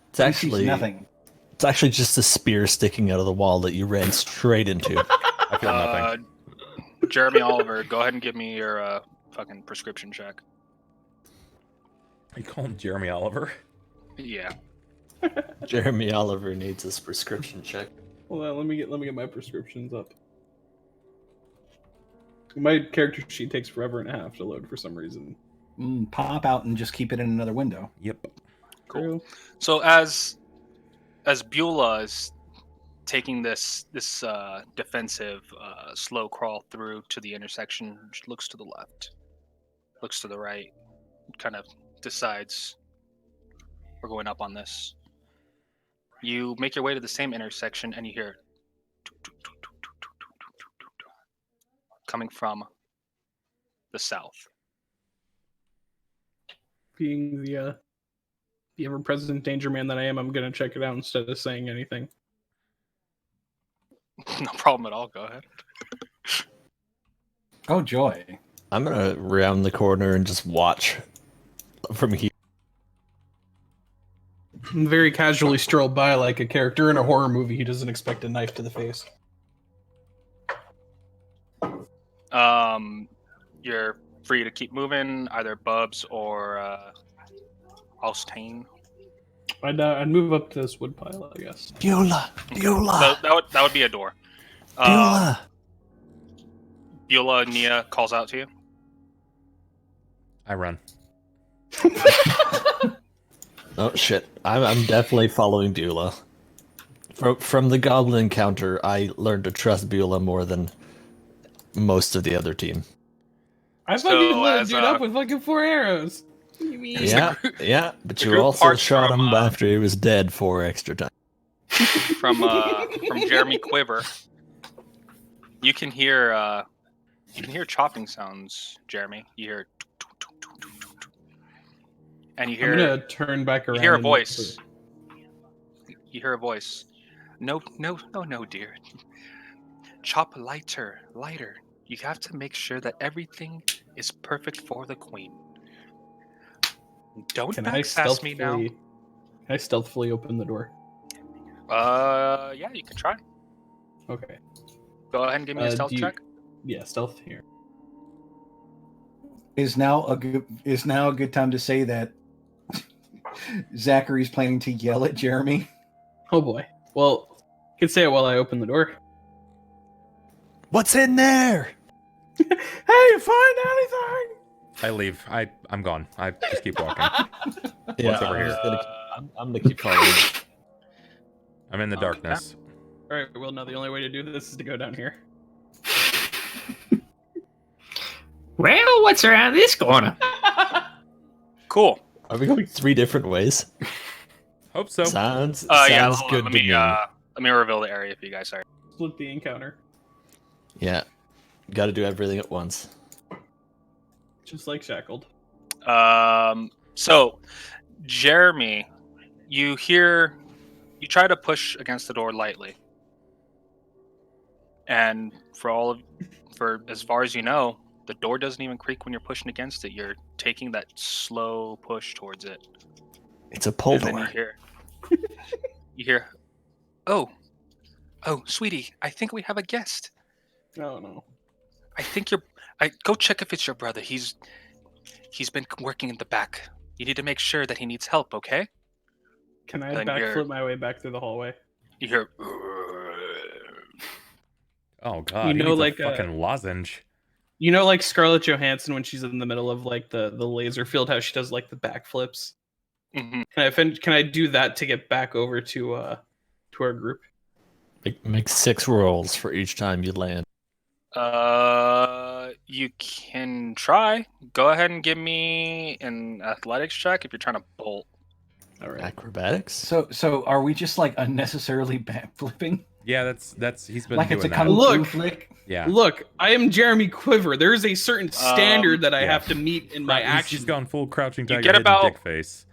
It's actually nothing. It's actually just a spear sticking out of the wall that you ran straight into. I feel nothing. Jeremy Oliver, go ahead and give me your fucking prescription check. You call him Jeremy Oliver? Yeah. Jeremy Oliver needs his prescription check. Hold on, let me get my prescriptions up. My character sheet takes forever and a half to load for some reason. Pop out and just keep it in another window. Yep. Cool. So as Buela is taking this defensive slow crawl through to the intersection, she looks to the left, looks to the right, kind of decides we're going up on this. You make your way to the same intersection and you hear coming from the south. Being the ever-present danger man that I am, I'm gonna check it out instead of saying anything. No problem at all. Go ahead. Oh, joy. I'm gonna round the corner and just watch from here. Very casually stroll by like a character in a horror movie who doesn't expect a knife to the face. You're free to keep moving, either Bubs or Alstein. I'd move up to this wood pile, I guess. Buela! Buela! So that would be a door. Buela! Buela, Nia calls out to you. I run. Oh shit! I'm definitely following Buela. From the goblin encounter, I learned to trust Buela more than most of the other team. I fucking lit a dude up with fucking 4 arrows. What do you mean? Yeah, but the you group also parts shot from, him after he was dead 4 extra times. From Jeremy Quiver, you can hear chopping sounds. Jeremy, you hear, and you hear. I'm gonna turn back around. You hear a voice. You hear a voice. No, dear. Chop lighter. You have to make sure that everything is perfect for the queen. Don't backsass me now. Can I stealthily open the door? Yeah, you can try. Okay. Go ahead and give me a stealth check. Yeah, stealth here. Is now a good time to say that Zachary's planning to yell at Jeremy? Oh boy. Well, you can say it while I open the door. What's in there? Hey, find anything? I leave. I'm gone. I just keep walking. Yeah, What's over here? I'm gonna keep following. I'm in the darkness. All right. Well, no. The only way to do this is to go down here. Well, what's around this corner? Cool. Are we going 3 different ways? Hope so. Sounds Yeah. sounds Hold good on, to me. let me reveal the area for you guys. Sorry. Split the encounter, Yeah, got to do everything at once. just like Shackled. So, Jeremy, you try to push against the door lightly, and for as far as you know, the door doesn't even creak when you're pushing against it. You're taking that slow push towards it. It's a pull And then door. you hear, oh, sweetie, I think we have a guest. Oh no. I think go check if it's your brother. He's been working in the back. You need to make sure that he needs help, okay? Can I Then backflip my way back through the hallway? You hear, Oh god. You he know, needs like, a fucking lozenge. You know, like Scarlett Johansson when she's in the middle of like the laser field, how she does like the backflips. mhm. Can I do that to get back over to our group? Make 6 rolls for each time you land. You can try. Go ahead and give me an athletics check if you're trying to bolt. All right. Acrobatics. So are we just like unnecessarily backflipping? Yeah, that's he's been Like doing it's a that. kung fu Look. flick? Yeah. Look, I am Jeremy Quiver. There is a certain standard that I yeah. have to meet in my He's action. gone full crouching You tiger, get hidden about- dick face.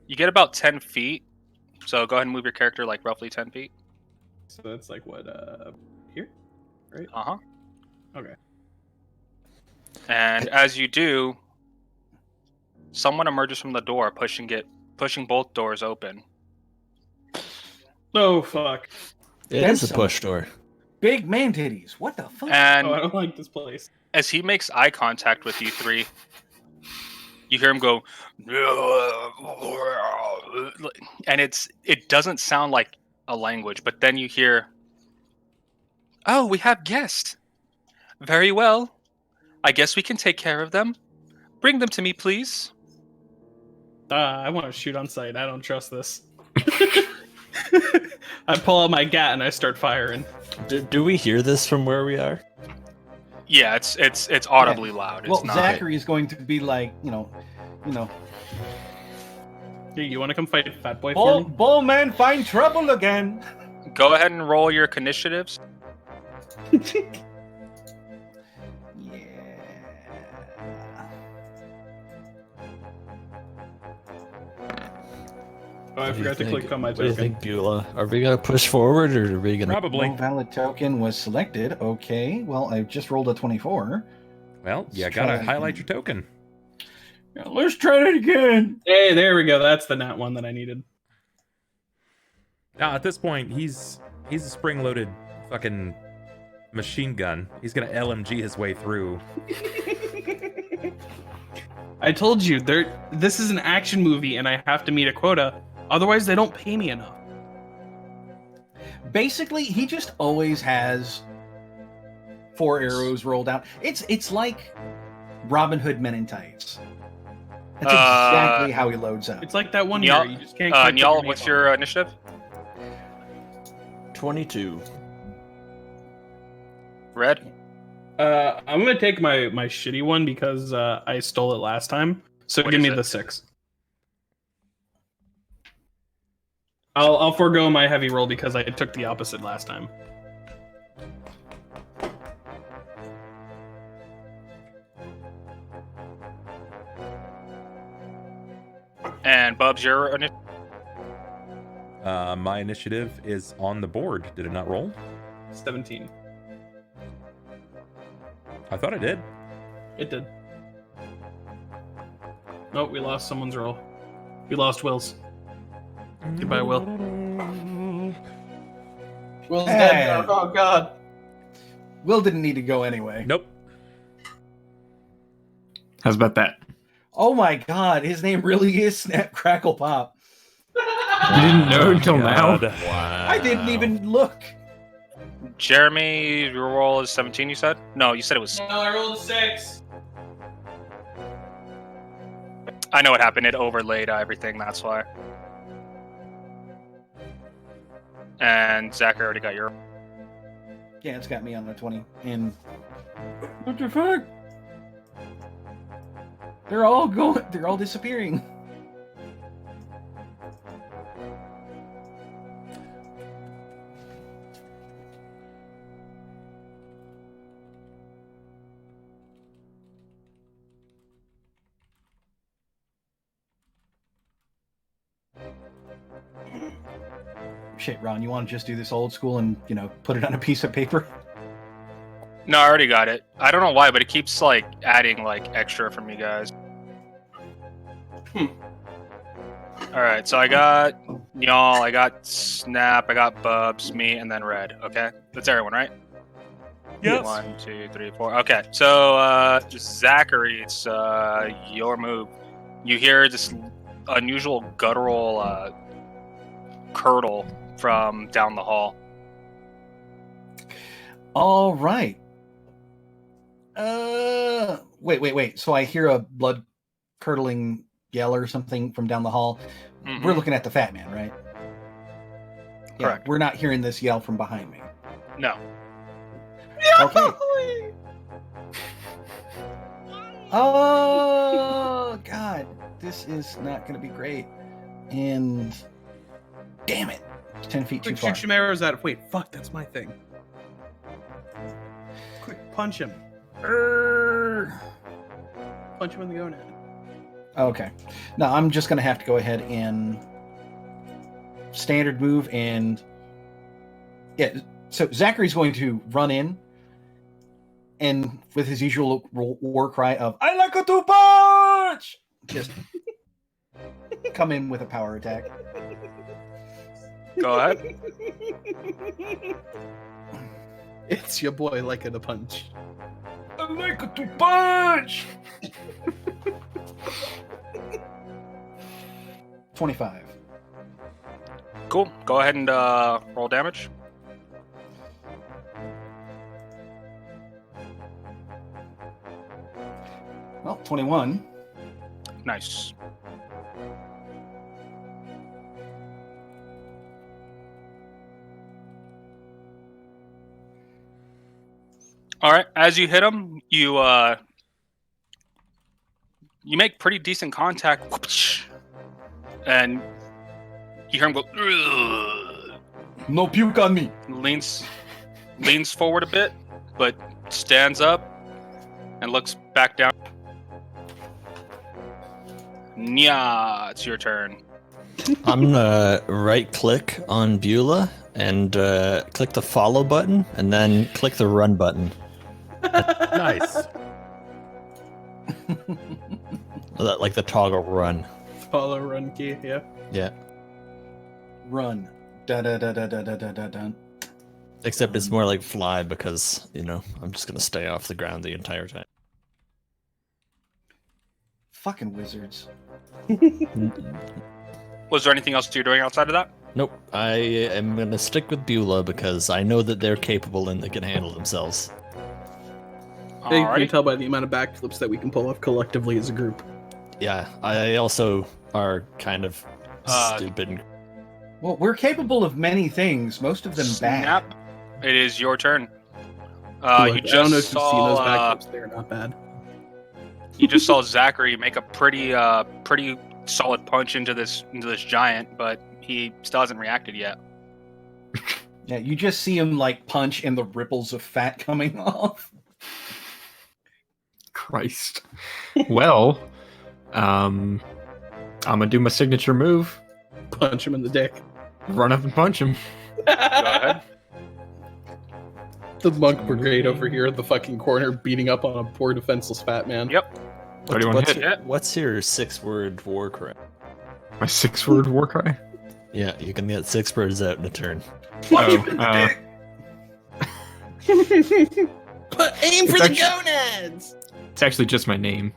You get about 10 feet. So go ahead and move your character like roughly 10 feet. So that's like what, here? Right? Uh-huh. Okay. And as you do, someone emerges from the door, pushing both doors open. Oh, fuck. It That's is a push door. Big man titties. What the fuck? And Oh, I don't like this place. as he makes eye contact with you three, you hear him go, and it doesn't sound like a language, but then you hear, "Oh, we have guests. Very well. I guess we can take care of them. Bring them to me, please." I want to shoot on sight. I don't trust this. I pull out my gat and I start firing. Do we hear this from where we are? Yeah, it's audibly loud. It's Well, not. Zachary is going to be like, you know. Hey, you want to come fight Fat Boy for me? Bullman find trouble again. Go ahead and roll your initiatives. Oh, I forgot to click on my What do you token. think, Buela? Are we gonna push forward, or are we gonna? Probably. No valid token was selected. Okay, well, I just rolled a 24. Well, you Let's gotta try highlight again. your token. Yeah, let's try it again. Hey, there we go. That's the nat one that I needed. Now, at this point, he's a spring-loaded fucking machine gun. He's gonna LMG his way through. I told you, this is an action movie and I have to meet a quota. Otherwise, they don't pay me enough. Basically, he just always has 4 arrows rolled out. It's like Robin Hood Men in Tights. That's exactly how he loads up. It's like that one Niyal- year. You just can't click the Niyal, grenade what's bomb. your initiative? 22. Red? I'm gonna take my shitty one because I stole it last time. So What give is me it? the 6. I'll forego my heavy roll because I took the opposite last time. And Bubs, your initiative? My initiative is on the board. Did it not roll? 17. I thought I did. It did. Nope, we lost someone's roll. We lost Will's. Goodbye, Will. Will's dead. dead. Oh god. Will didn't need to go anyway. Nope. How's about that? Oh my god, his name really is Qraqlpop. You didn't know until now. God. Wow. I didn't even look. Jeremy, your roll is 17, you said? No, you said it was... I rolled a 6. I know what happened. It overlaid everything, that's why. And Zachary already got your... Yeah, it's got me on the 20. And what the fuck? They're all disappearing. Shit, Ron, you want to just do this old school and, put it on a piece of paper? No, I already got it. I don't know why, but it keeps, adding, extra from you guys. Alright, so I got Niyal, I got Snap, I got Bubs, me, and then Red. Okay? That's everyone, right? Yes. 1, 2, 3, 4. Okay, so, Zachary, it's your move. You hear this unusual guttural curdle from down the hall. All right. Wait. So I hear a blood curdling yell or something from down the hall. Mhm. We're looking at the fat man, right? Yeah, Correct. we're not hearing this yell from behind me. No. Okay. Oh God, this is not going to be great. And damn it, 10 feet too Quick, far. shoot some arrows at it. Wait, fuck, that's my thing. Quick, punch him. Punch him in the gonad. Okay. Now I'm just going to have to go ahead and standard move and yeah. So Zachary's going to run in and with his usual war cry of "I like a two punch," just come in with a power attack. Go ahead. It's your boy liking a punch. I like a two punch. 25. Cool. Go ahead and roll damage. Well, 21. Nice. All right. As you hit him, you make pretty decent contact, and you hear him go. "Ugh." No puke on me. leans forward a bit, but stands up and looks back down. Nya, it's your turn. I'm gonna right click on Buela and click the follow button and then click the run button. Nice. Like the toggle run. Follow run key, yeah. Yeah. Run. Da da da da da da da da da. Except it's more like fly because, you know, I'm just gonna stay off the ground the entire time. Fucking wizards. Was there anything else you're doing outside of that? Nope. I am gonna stick with Buela because I know that they're capable and they can handle themselves. You can Alrighty. tell by the amount of backflips that we can pull off collectively as a group. Yeah, I also are kind of Uh, stupid. Well, we're capable of many things, most of them bad. Snap. It is your turn. Look, You I don't know if just you've seen those saw backflips. They're not bad. you just saw Zachary make a pretty solid punch into this giant, but he still hasn't reacted yet. Yeah, you just see him like punch and the ripples of fat coming off. Christ. Well, I'm gonna do my signature move. Punch him in the dick. Run up and punch him. Go ahead. The monk brigade over here at the fucking corner beating up on a poor defenseless fat man. Yep. What do you want to hit? hit? What's your 6-word war cry? My 6-word war cry? Yeah, you can get 6 words out in a turn. Oh, But aim for It's the actu- gonads! it's actually just my name.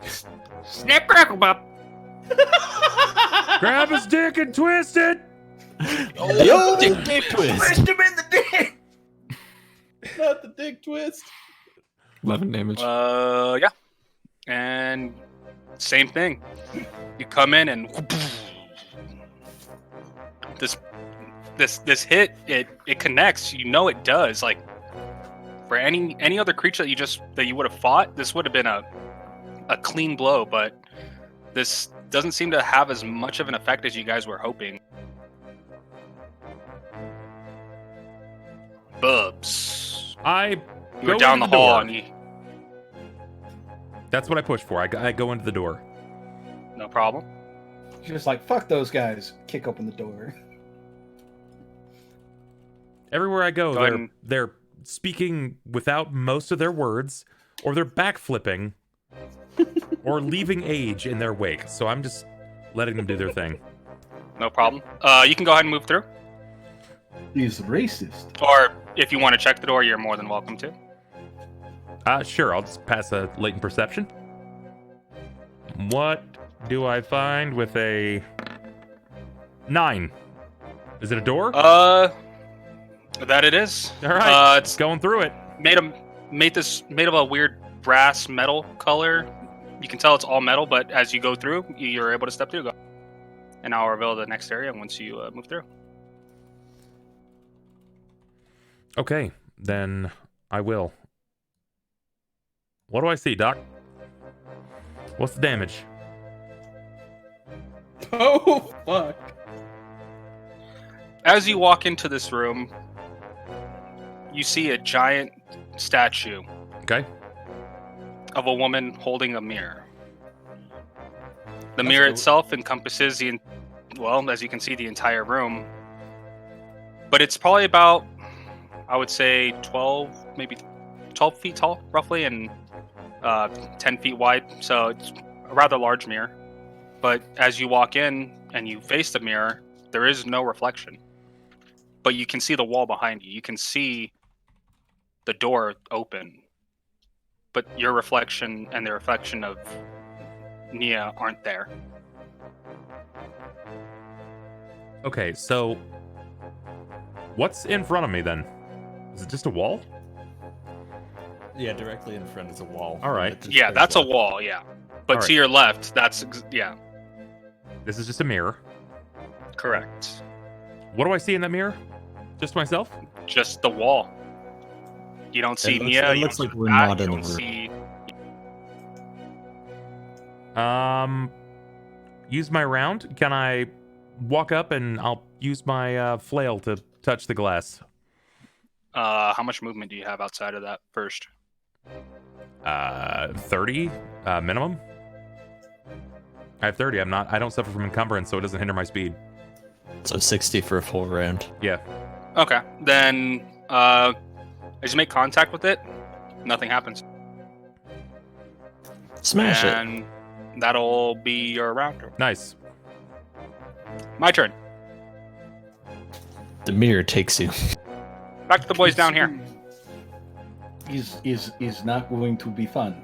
Snap Qraqlpop. Grab his dick and twist it. Yo, dick twist. Twist him in the dick. Not the dick twist. 11 damage. Yeah. And same thing. You come in and this hit, it connects. You know it does. Like for any other creature that you would have fought, this would have been a clean blow, but this doesn't seem to have as much of an effect as you guys were hoping. Bubs. I You go were down the into hall door. and you That's what I push for. I go into the door. no problem. Just like, fuck those guys. Kick open the door. Everywhere I go, Go ahead and- they're speaking without most of their words, or they're backflipping, or leaving age in their wake. So I'm just letting them do their thing. No problem. You can go ahead and move through. He's racist. Or if you want to check the door, you're more than welcome to. Sure, I'll just pass a latent perception. What do I find with a 9? Is it a door? That it is. All right, It's going through it. made of a weird brass metal color. You can tell it's all metal, but as you go through, you're able to step through. And I'll reveal the next area once you move through. Okay, then I will. What do I see, Doc? What's the damage? Oh, fuck. As you walk into this room, you see a giant statue Okay. of a woman holding a mirror. The That's mirror cool. itself encompasses as you can see, the entire room. But it's probably about, I would say, 12 feet tall, roughly, and 10 feet wide. So it's a rather large mirror. But as you walk in and you face the mirror, there is no reflection. But you can see the wall behind you. You can see the door open. But your reflection and the reflection of Nia aren't there. Okay, so what's in front of me then? Is it just a wall? Yeah, directly in front is a wall. All right. Yeah, that's a wall, yeah. But All to right. your left, yeah, This is just a mirror. correct. What do I see in that mirror? Just myself? Just the wall. You don't see looks- Nia. it You looks don't like see we're that, not you in the don't room. see. Use my round. Can I walk up and I'll use my flail to touch the glass? How much movement do you have outside of that first? 30 minimum. I have 30. I don't suffer from encumbrance, so it doesn't hinder my speed. So 60 for a full round. Yeah. Okay, then as you make contact with it, nothing happens. Smash it. And that'll be your round. Nice. My turn. The mirror takes you. Back to the boys down here. Is not going to be fun.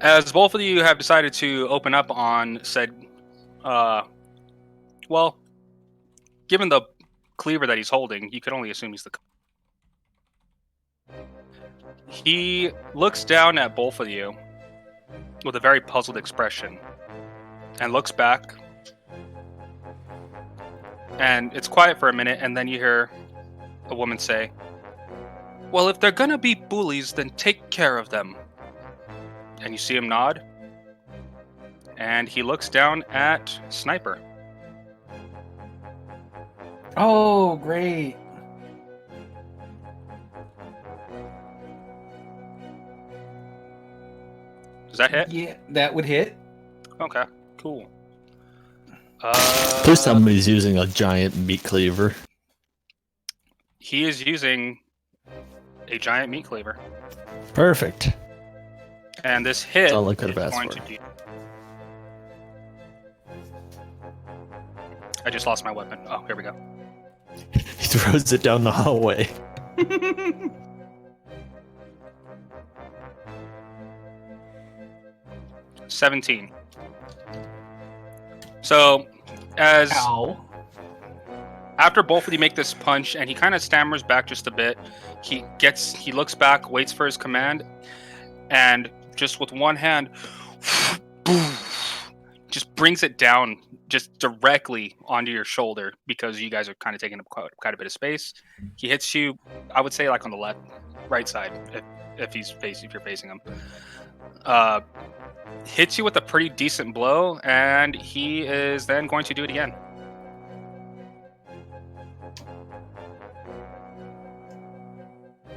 As both of you have decided to open up on said, given the cleaver that he's holding, you could only assume he's the. He looks down at both of you with a very puzzled expression and looks back. And it's quiet for a minute, and then you hear a woman say, "Well, if they're gonna be bullies, then take care of them." And you see him nod. And he looks down at Sniper. Oh, great. Does that hit? Yeah, that would hit. Okay, cool. Please tell me he's using a giant meat cleaver. He is using a giant meat cleaver. Perfect. And this hit That's all I could have is asked going for. to do... I just lost my weapon. Oh, here we go. He throws it down the hallway. 17. So, as Ow. after both of you make this punch, and he kind of stammers back just a bit, he looks back, waits for his command, and just with one hand, just brings it down just directly onto your shoulder because you guys are kind of taking up quite a bit of space. He hits you, I would say, like on the right side, if you're facing him. Hits you with a pretty decent blow, and he is then going to do it again.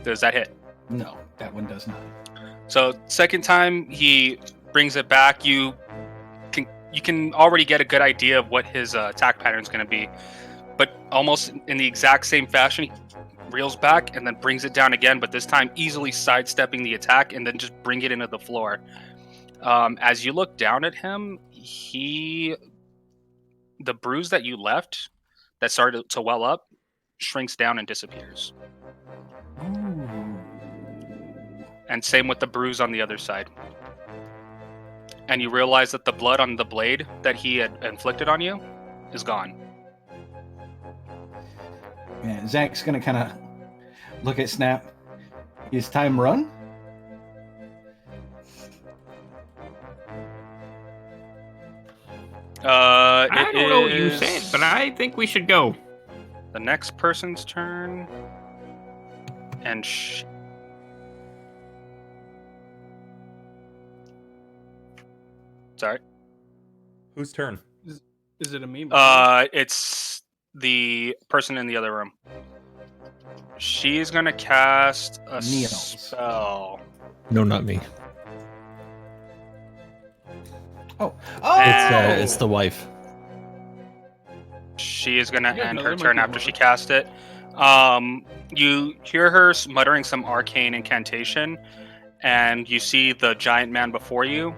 Does that hit? No, that one does not. So second time he brings it back, you can already get a good idea of what his attack pattern is going to be, but almost in the exact same fashion, he reels back and then brings it down again, but this time easily sidestepping the attack and then just bring it into the floor. As you look down at him, the bruise that you left that started to well up shrinks down and disappears. Ooh. And same with the bruise on the other side. And you realize that the blood on the blade that he had inflicted on you is gone. Yeah, Zach's gonna kind of look at Snap. Is time run? I don't know what you said, but I think we should go. The next person's turn. And Sorry. Whose turn? Is it a meme? It's the person in the other room. She's gonna cast a Niyal's. spell. No, not me. Oh, It's the wife. She is gonna Yeah, end no, her that might turn be after more. she cast it. You hear her muttering some arcane incantation, and you see the giant man before you.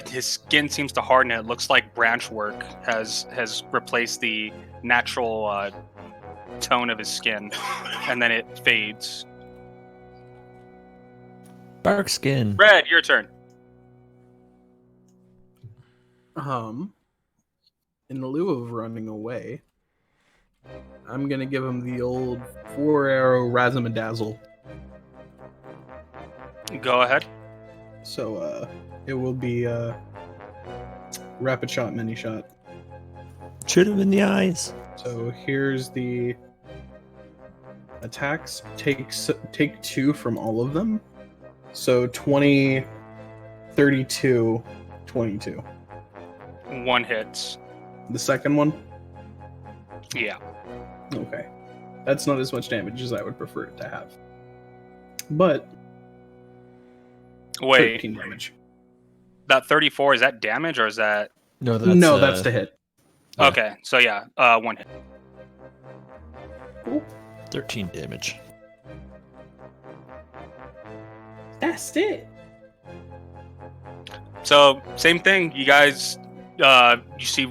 His skin seems to harden. It looks like branch work has replaced the natural tone of his skin, and then it fades. Dark skin. Red, your turn. In lieu of running away, I'm gonna give him the old 4-arrow Razamadazzle. Go ahead. So it will be rapid shot, mini shot. Shoot him in the eyes. So here's the attacks. Take 2 from all of them. So 20, 32, 22. One hits. The second one? Yeah. Okay. That's not as much damage as I would prefer it to have. But Wait, 13 damage. that 34, is that damage or is that... No, That's the hit. Yeah. Okay, so yeah, one hit. 13 damage. That's it. So, same thing. You guys, you see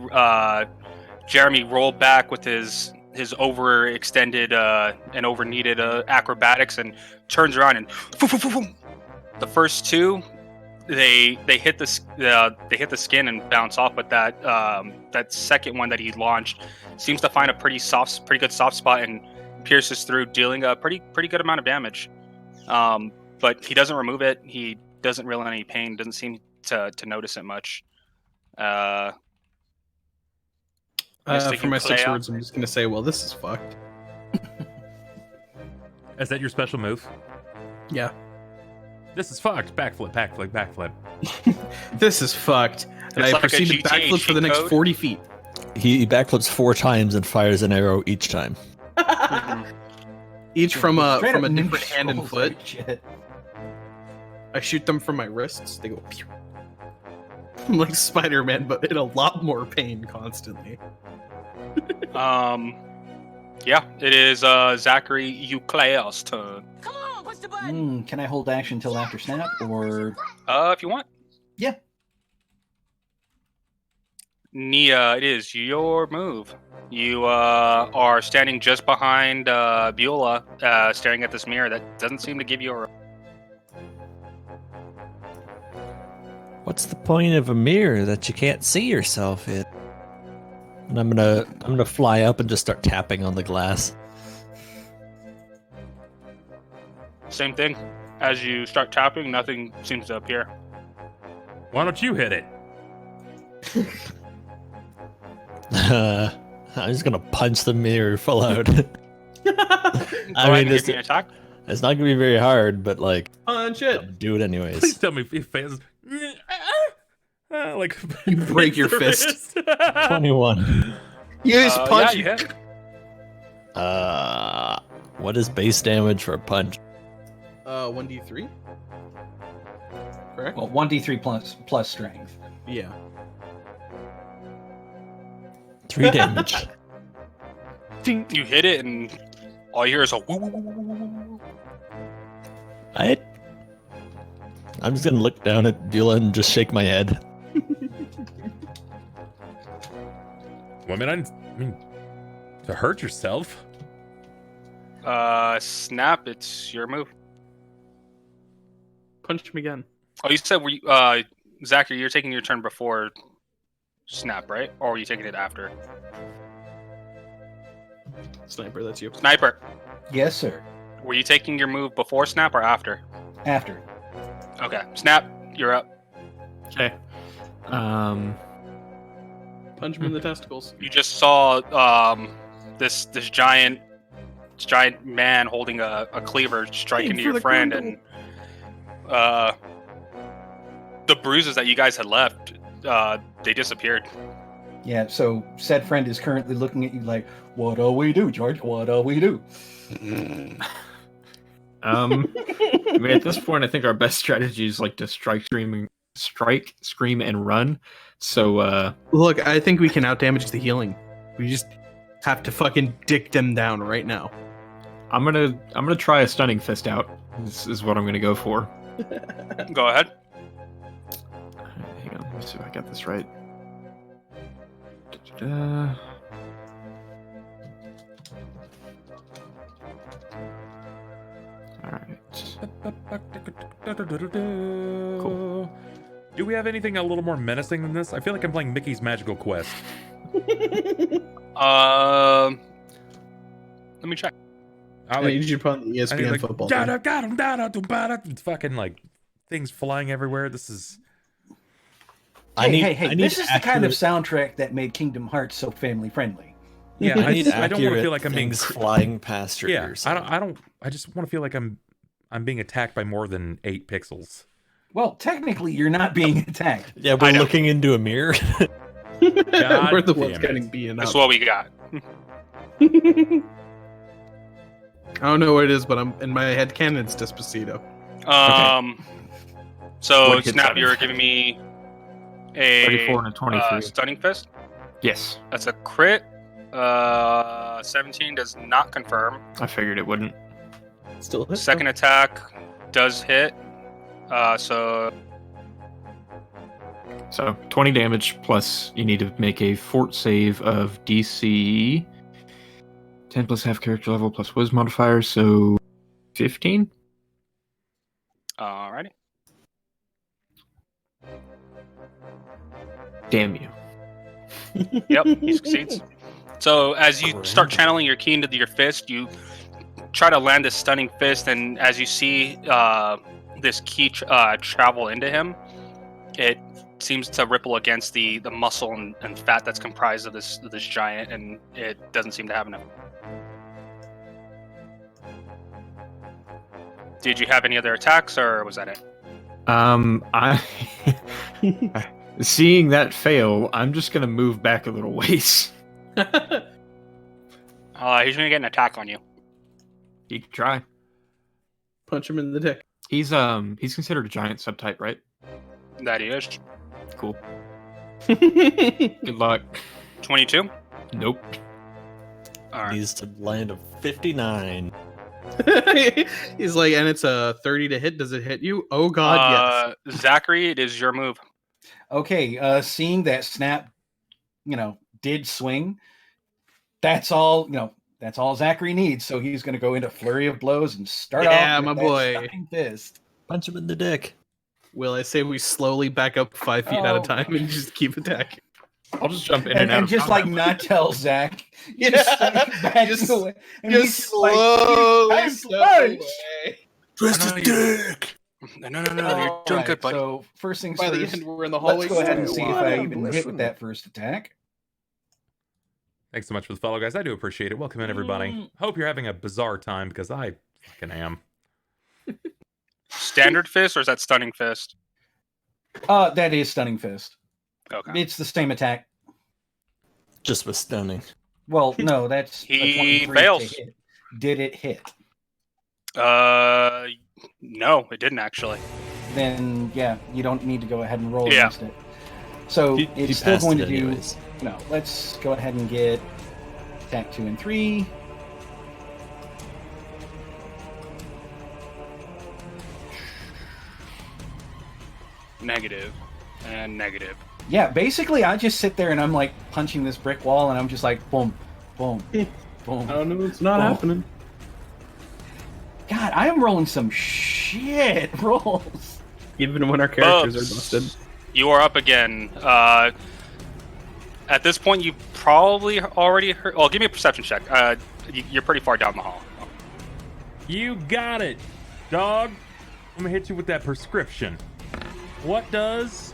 Jeremy roll back with his overextended and overneeded acrobatics and turns around and the first 2, they hit the skin and bounce off, but that second one that he launched seems to find a pretty good soft spot and pierces through, dealing a pretty good amount of damage. But he doesn't remove it. He doesn't really any pain. Doesn't seem to notice it much. For my 6 words, I'm just gonna say, well, this is fucked. Is that your special move? Yeah. This is fucked. Backflip, backflip, backflip. This is fucked. And It's I like a proceed to GTA backflip for the cheat next code. 40 feet. He backflips 4 times and fires an arrow each time. Each from a Straight up different ninja hand and rolls foot. like shit. I shoot them from my wrists. They go pew. I'm like Spider-Man, but in a lot more pain constantly. Yeah, it is Zachary Euclaire's turn. Can I hold action till after snap, or If you want. Yeah. Nia, it is your move. You are standing just behind Buela, staring at this mirror that doesn't seem to give you a... What's the point of a mirror that you can't see yourself in? And I'm gonna fly up and just start tapping on the glass. Same thing. As you start tapping, nothing seems to appear. Why don't you hit it? I'm just gonna punch the mirror full out. Go ahead and give me an attack. It's not gonna be very hard, but like, Punch it. do it anyways. Please tell me if he fails. Like You break your fist. 21. You just punch yeah, you hit. What is base damage for a punch? 1d3. Correct? well, 1d3 plus strength. Yeah. 3 damage. You hit it, and all you hear is a woo woo woo woo woo. I'm just gonna look down at Buela and just shake my head. Well, I mean, to hurt yourself. Snap, it's your move. Punch him again. Oh, you said Zachary, you're taking your turn before Snap, right? Or were you taking it after? Sniper, that's you. Sniper, Yes, sir. were you taking your move before Snap or after? After. Okay, Snap, you're up. Okay. Punch him in the testicles. You just saw this giant man holding a cleaver strike Aim into for your the friend, grundle. and the bruises that you guys had left, they disappeared. Yeah, so said friend is currently looking at you like, what do we do, George? What do we do? I mean, at this point, I think our best strategy is like to strike, scream, and run. So, Look, I think we can outdamage the healing. We just have to fucking dick them down right now. I'm gonna try a stunning fist out. This is what I'm gonna go for. Go ahead. Hang on, let me see if I got this right. Da-da-da. All right. Cool. Do we have anything a little more menacing than this? I feel like I'm playing Mickey's Magical Quest. Let me check. I need you to put on the ESPN football. Got him. Fucking like things flying everywhere. This is. Hey, this is the kind of soundtrack that made Kingdom Hearts so family friendly. Yeah, I need I don't want to feel like I'm being things flying past your ears. I don't. I just want to feel like I'm being attacked by more than 8 pixels. Well, technically, you're not being attacked. Yeah, we're looking into a mirror. We're the ones getting beaten up. That's what we got. I don't know what it is, but I'm in my head canon. It's Despacito. So Snap, you're giving me a 34 and a 23. stunning fist. Yes, That's a crit. 17 does not confirm. I figured it wouldn't. Still hit. Second attack does hit. So 20 damage plus you need to make a fort save of DC 10 plus half character level plus Wiz modifier, so 15. alrighty. Damn you. Yep, he succeeds. So as you start channeling your key into your fist, you try to land a stunning fist, and as you see this key travel into him, it seems to ripple against the muscle and fat that's comprised of this giant, and it doesn't seem to have enough. Did you have any other attacks, or was that it? I seeing that fail, I'm just gonna move back a little ways. He's gonna get an attack on you. He can try. Punch him in the dick. He's considered a giant subtype, right? That he is. Cool. Good luck. 22. Nope. All right. Needs to land a 59. He's like, and it's a 30 to hit. Does it hit you? Oh God, yes. Zachary, it is your move. Okay, seeing that Snap, did swing, that's all, that's all Zachary needs. So he's going to go into flurry of blows and start off with my that boy. stunning fist. Punch him in the dick. Will I say we slowly back up 5 feet at a time and just keep attacking? I'll just jump in and out. And just combat. like not tell Zach. Yeah, Just away. And just he's slowly like, step punch. away. Twist his dick. No, you're doing good, buddy. So first things By the first, end, we're in the hallway. let's go ahead and see if I even hit Listen. with that first attack. Thanks so much for the follow, guys. I do appreciate it. Welcome in, everybody. Hope you're having a bizarre time because I fucking am. Standard fist, or is that stunning fist? That is stunning fist. Okay. It's the same attack. Just was stunning. Well, no, that's a He 23 to fails. hit. Did it hit? No, it didn't actually. Then yeah, you don't need to go ahead and roll Yeah. against it. So He it's still passed going it to do. anyways. No, let's go ahead and get attack 2 and 3. Negative and negative. Yeah, basically, I just sit there and I'm like punching this brick wall, and I'm just like boom, boom, boom. Oh no, it's not Oh. happening. God, I am rolling some shit rolls. Even when our characters Bubs, are busted. You are up again. At this point, you probably already heard. Well, give me a perception check. You're pretty far down the hall. You got it, dog. I'm gonna hit you with that prescription. What does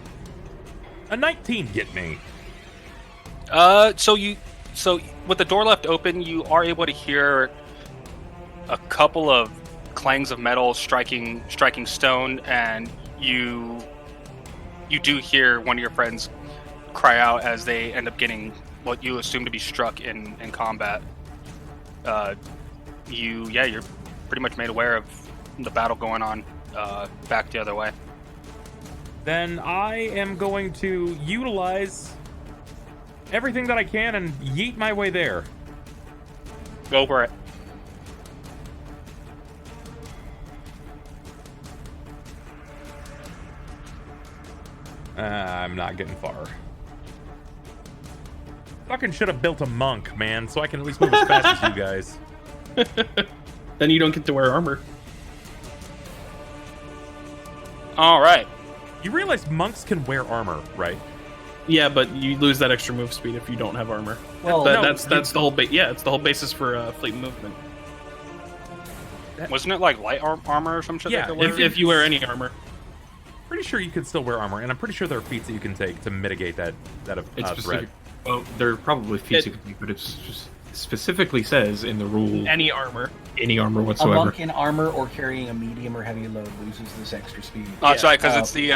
a 19 get me? So with the door left open, you are able to hear a couple of clangs of metal striking stone, and you you do hear one of your friends cry out as they end up getting what you assume to be struck in combat. You're pretty much made aware of the battle going on back the other way. Then I am going to utilize everything that I can and yeet my way there. Go for it. I'm not getting far. Fucking should have built a monk, man, so I can at least move as fast as you guys. Then you don't get to wear armor. All right. You realize monks can wear armor, right? Yeah, but you lose that extra move speed if you don't have armor. Well, That's the whole it's the whole basis for fleet movement. Wasn't it like light armor or some shit? Yeah, they could wear? If you wear any armor. Pretty sure you could still wear armor, and I'm pretty sure there are feats that you can take to mitigate that It's threat. specific. Well, there are probably feats you can take, but it just specifically says in the rule Any armor. any armor a whatsoever. monk in armor or carrying a medium or heavy load loses this extra speed. Oh, that's right, because Uh, it's the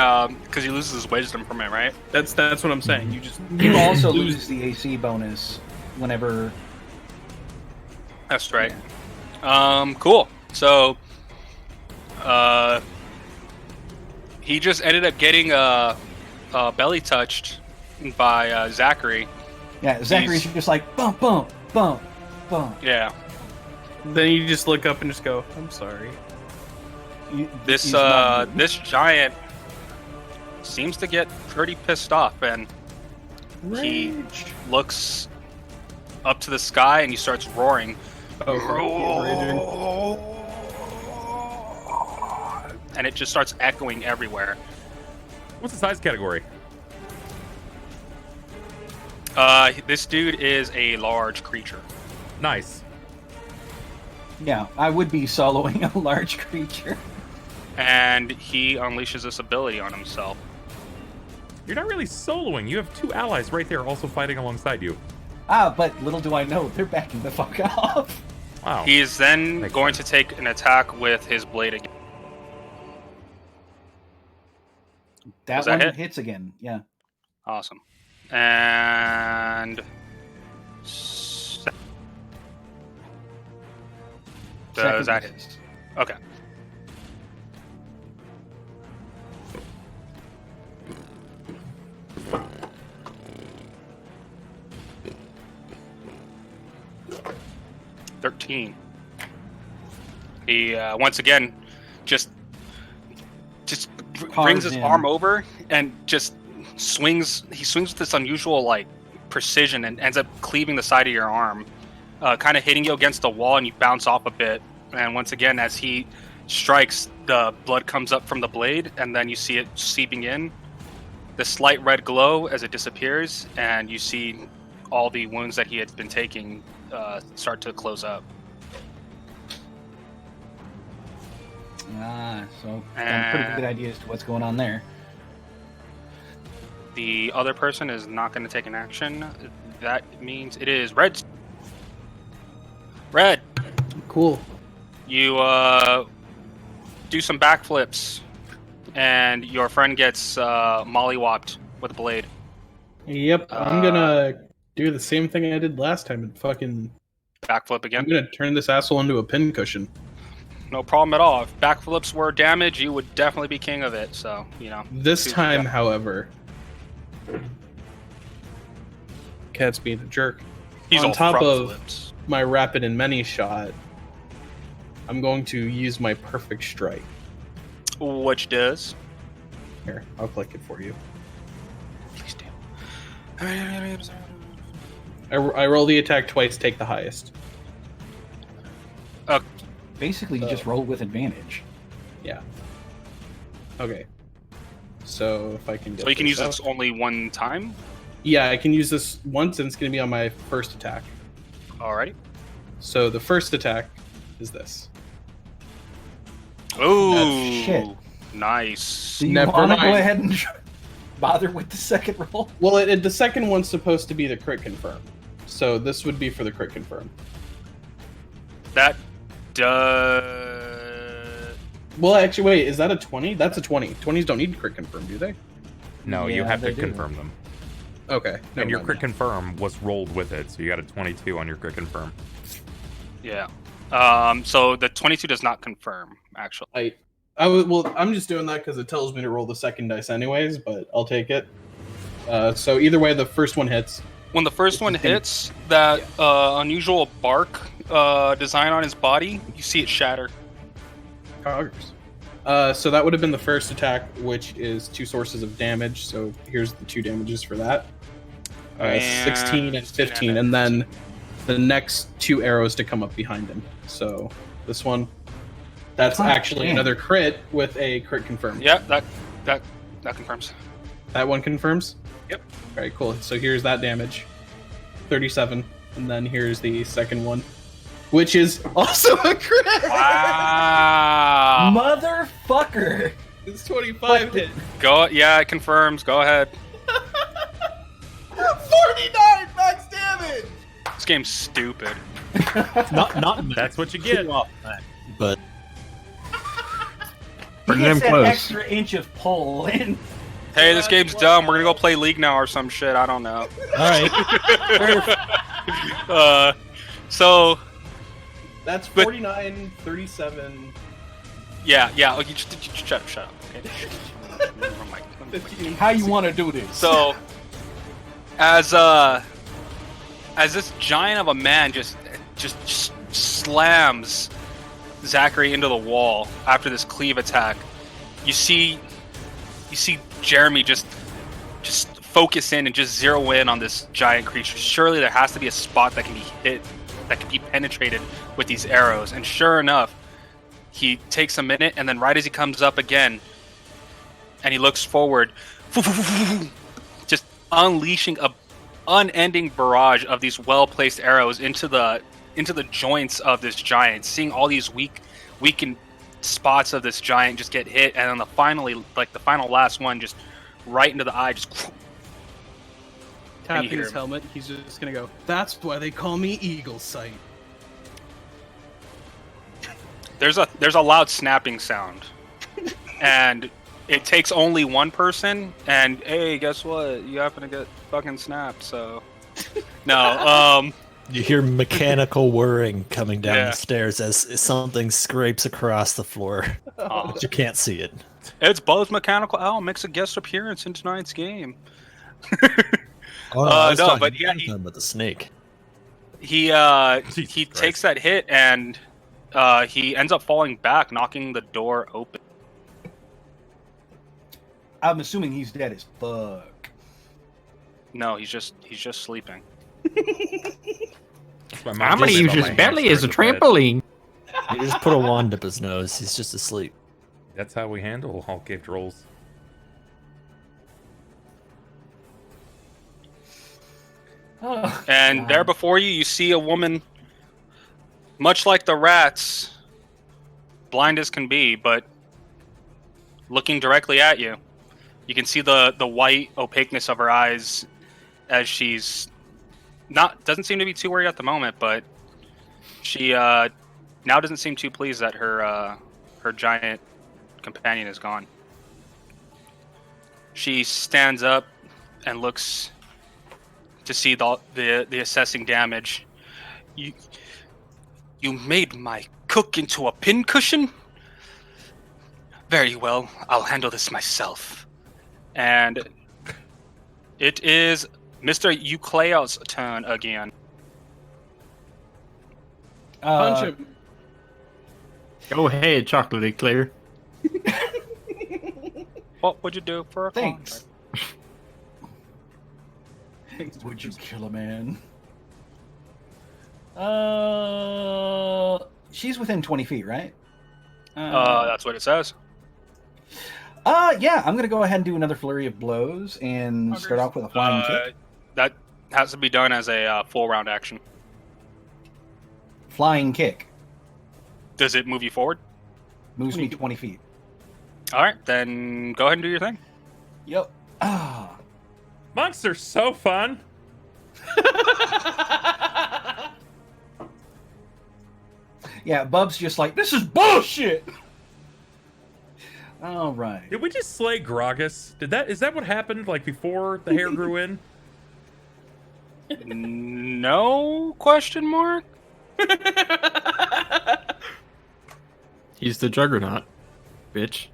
because he loses his wisdom from it, right? That's what I'm saying. You just You also lose the AC bonus whenever. That's right. Cool. So, he just ended up getting belly touched by Zachary. Yeah, Zachary's just like bump, bump, bump, bump. Yeah. Then you just look up and just go, I'm sorry. This he's not- this giant seems to get pretty pissed off, and he looks up to the sky and he starts roaring. And it just starts echoing everywhere. What's the size category? This dude is a large creature. Nice. Yeah, I would be soloing a large creature. And he unleashes this ability on himself. You're not really soloing. You have two allies right there also fighting alongside you. Ah, but little do I know, they're backing the fuck off. Wow. He is then Makes going sense. to take an attack with his blade again. That Does that one hit? hits again, yeah. Awesome. And Second that misses. okay. $13. He once again just brings his in. arm over and just swings. He swings with this unusual like precision and ends up cleaving the side of your arm, kind of hitting you against the wall, and you bounce off a bit. And once again, as he strikes, the blood comes up from the blade, and then you see it seeping in. The slight red glow as it disappears, and you see all the wounds that he had been taking start to close up. Ah, so got a pretty good idea as to what's going on there. The other person is not going to take an action. That means it is Red. Red, Cool. you do some backflips, and your friend gets mollywopped with a blade. Yep, I'm gonna do the same thing I did last time and fucking... Backflip I'm again. gonna turn this asshole into a pincushion. No problem at all. If backflips were damage, you would definitely be king of it. So, you know. This do- time, however... Cat's being a jerk. He's on all top front of- flips. My rapid and many shot, I'm going to use my perfect strike. Which does. Here, I'll click it for you. Please do. I roll the attack twice, take the highest. Basically, you just roll with advantage. Yeah. Okay. So if I can get So you can use up. this only one time? Yeah, I can use this once, and it's going to be on my first attack. Alrighty. So the first attack is this. Ooh. shit. Nice. Do you Never want to go mind. ahead and bother with the second roll? Well, the second one's supposed to be the crit confirm. So this would be for the crit confirm. That does. Well, actually, wait, is that a 20? That's a 20. 20s don't need crit confirm, do they? No, you Yeah, have they to do. confirm them. Okay. And your never crit mind. confirm was rolled with it, so you got a 22 on your crit confirm. Yeah. So the 22 does not confirm, actually. Well, I'm just doing that because it tells me to roll the second dice anyways, but I'll take it. So either way, the first one hits. When the first one hits, that unusual bark design on his body, you see it shatter. Coggers. So that would have been the first attack, which is 2 sources of damage. So here's the 2 damages for that. 16 and 15, and then the next 2 arrows to come up behind him. So this one, that's actually another crit with a crit confirm. Yeah, that confirms. That one confirms? Yep. All right, cool. So here's that damage. 37. And then here's the second one, which is also a crit. Wow. Motherfucker! It's 25 hit. Go. Yeah, it confirms. Go ahead. 49 max damage! This game's stupid. Not That's what you get. but He Pretty damn gets that close. extra inch of pull, and Hey, this game's dumb. We're gonna go play League now or some shit. I don't know. all right. So That's But- 49, 37, yeah. Oh, you just shut up. Okay. Never mind. 15. how you want to do this? So, as this giant of a man just slams Zachary into the wall after this cleave attack, you see Jeremy just focus in and just zero in on this giant creature. Surely there has to be a spot that can be hit, that can be penetrated with these arrows. And sure enough, he takes a minute, and then right as he comes up again, and he looks forward, just unleashing a unending barrage of these well-placed arrows into the joints of this giant, seeing all these weakened spots of this giant just get hit, and then the final last one just right into the eye, just Tapping hear his him. helmet, he's just gonna go, that's why they call me Eagle Sight. there's a loud snapping sound, and it takes only one person, and hey, guess what? You happen to get fucking snapped, so no. You hear mechanical whirring coming down Yeah. the stairs as something scrapes across the floor, but you can't see it. It's Buzz Mechanical Owl makes a guest appearance in tonight's game. Oh no, I was no, talking, but yeah, I was talking about the snake. He Jesus he Christ. takes that hit, and he ends up falling back, knocking the door open. I'm assuming he's dead as fuck. No, he's just sleeping. My mom I'm gonna told me use about his my belly as a hamster in the bed. trampoline. You just put a wand up his nose. He's just asleep. That's how we handle all caved rolls. Oh, And God. there before you, you see a woman, much like the rats, blind as can be, but looking directly at you. You can see the white opaqueness of her eyes as she's doesn't seem to be too worried at the moment, but she now doesn't seem too pleased that her giant companion is gone. She stands up and looks to see the assessing damage. You made my cook into a pincushion? Very well, I'll handle this myself. And it is Mr. Euclaire's turn again. Punch him. Go ahead, Chocolate Eclair. What would you do for a Thanks. contract? Would you kill a man? She's within 20 feet, right? That's what it says. Yeah, I'm gonna go ahead and do another flurry of blows and start off with a flying kick. That has to be done as a full round action. Flying kick Does it move you forward? moves me 20 feet. All right, then go ahead and do your thing. Yep. Ah. Monks are so fun. Yeah, Bub's just like, this is bullshit. All right. Did we just slay Gragas? Is that what happened, like, before the hair grew in? No question mark? He's the Juggernaut, bitch.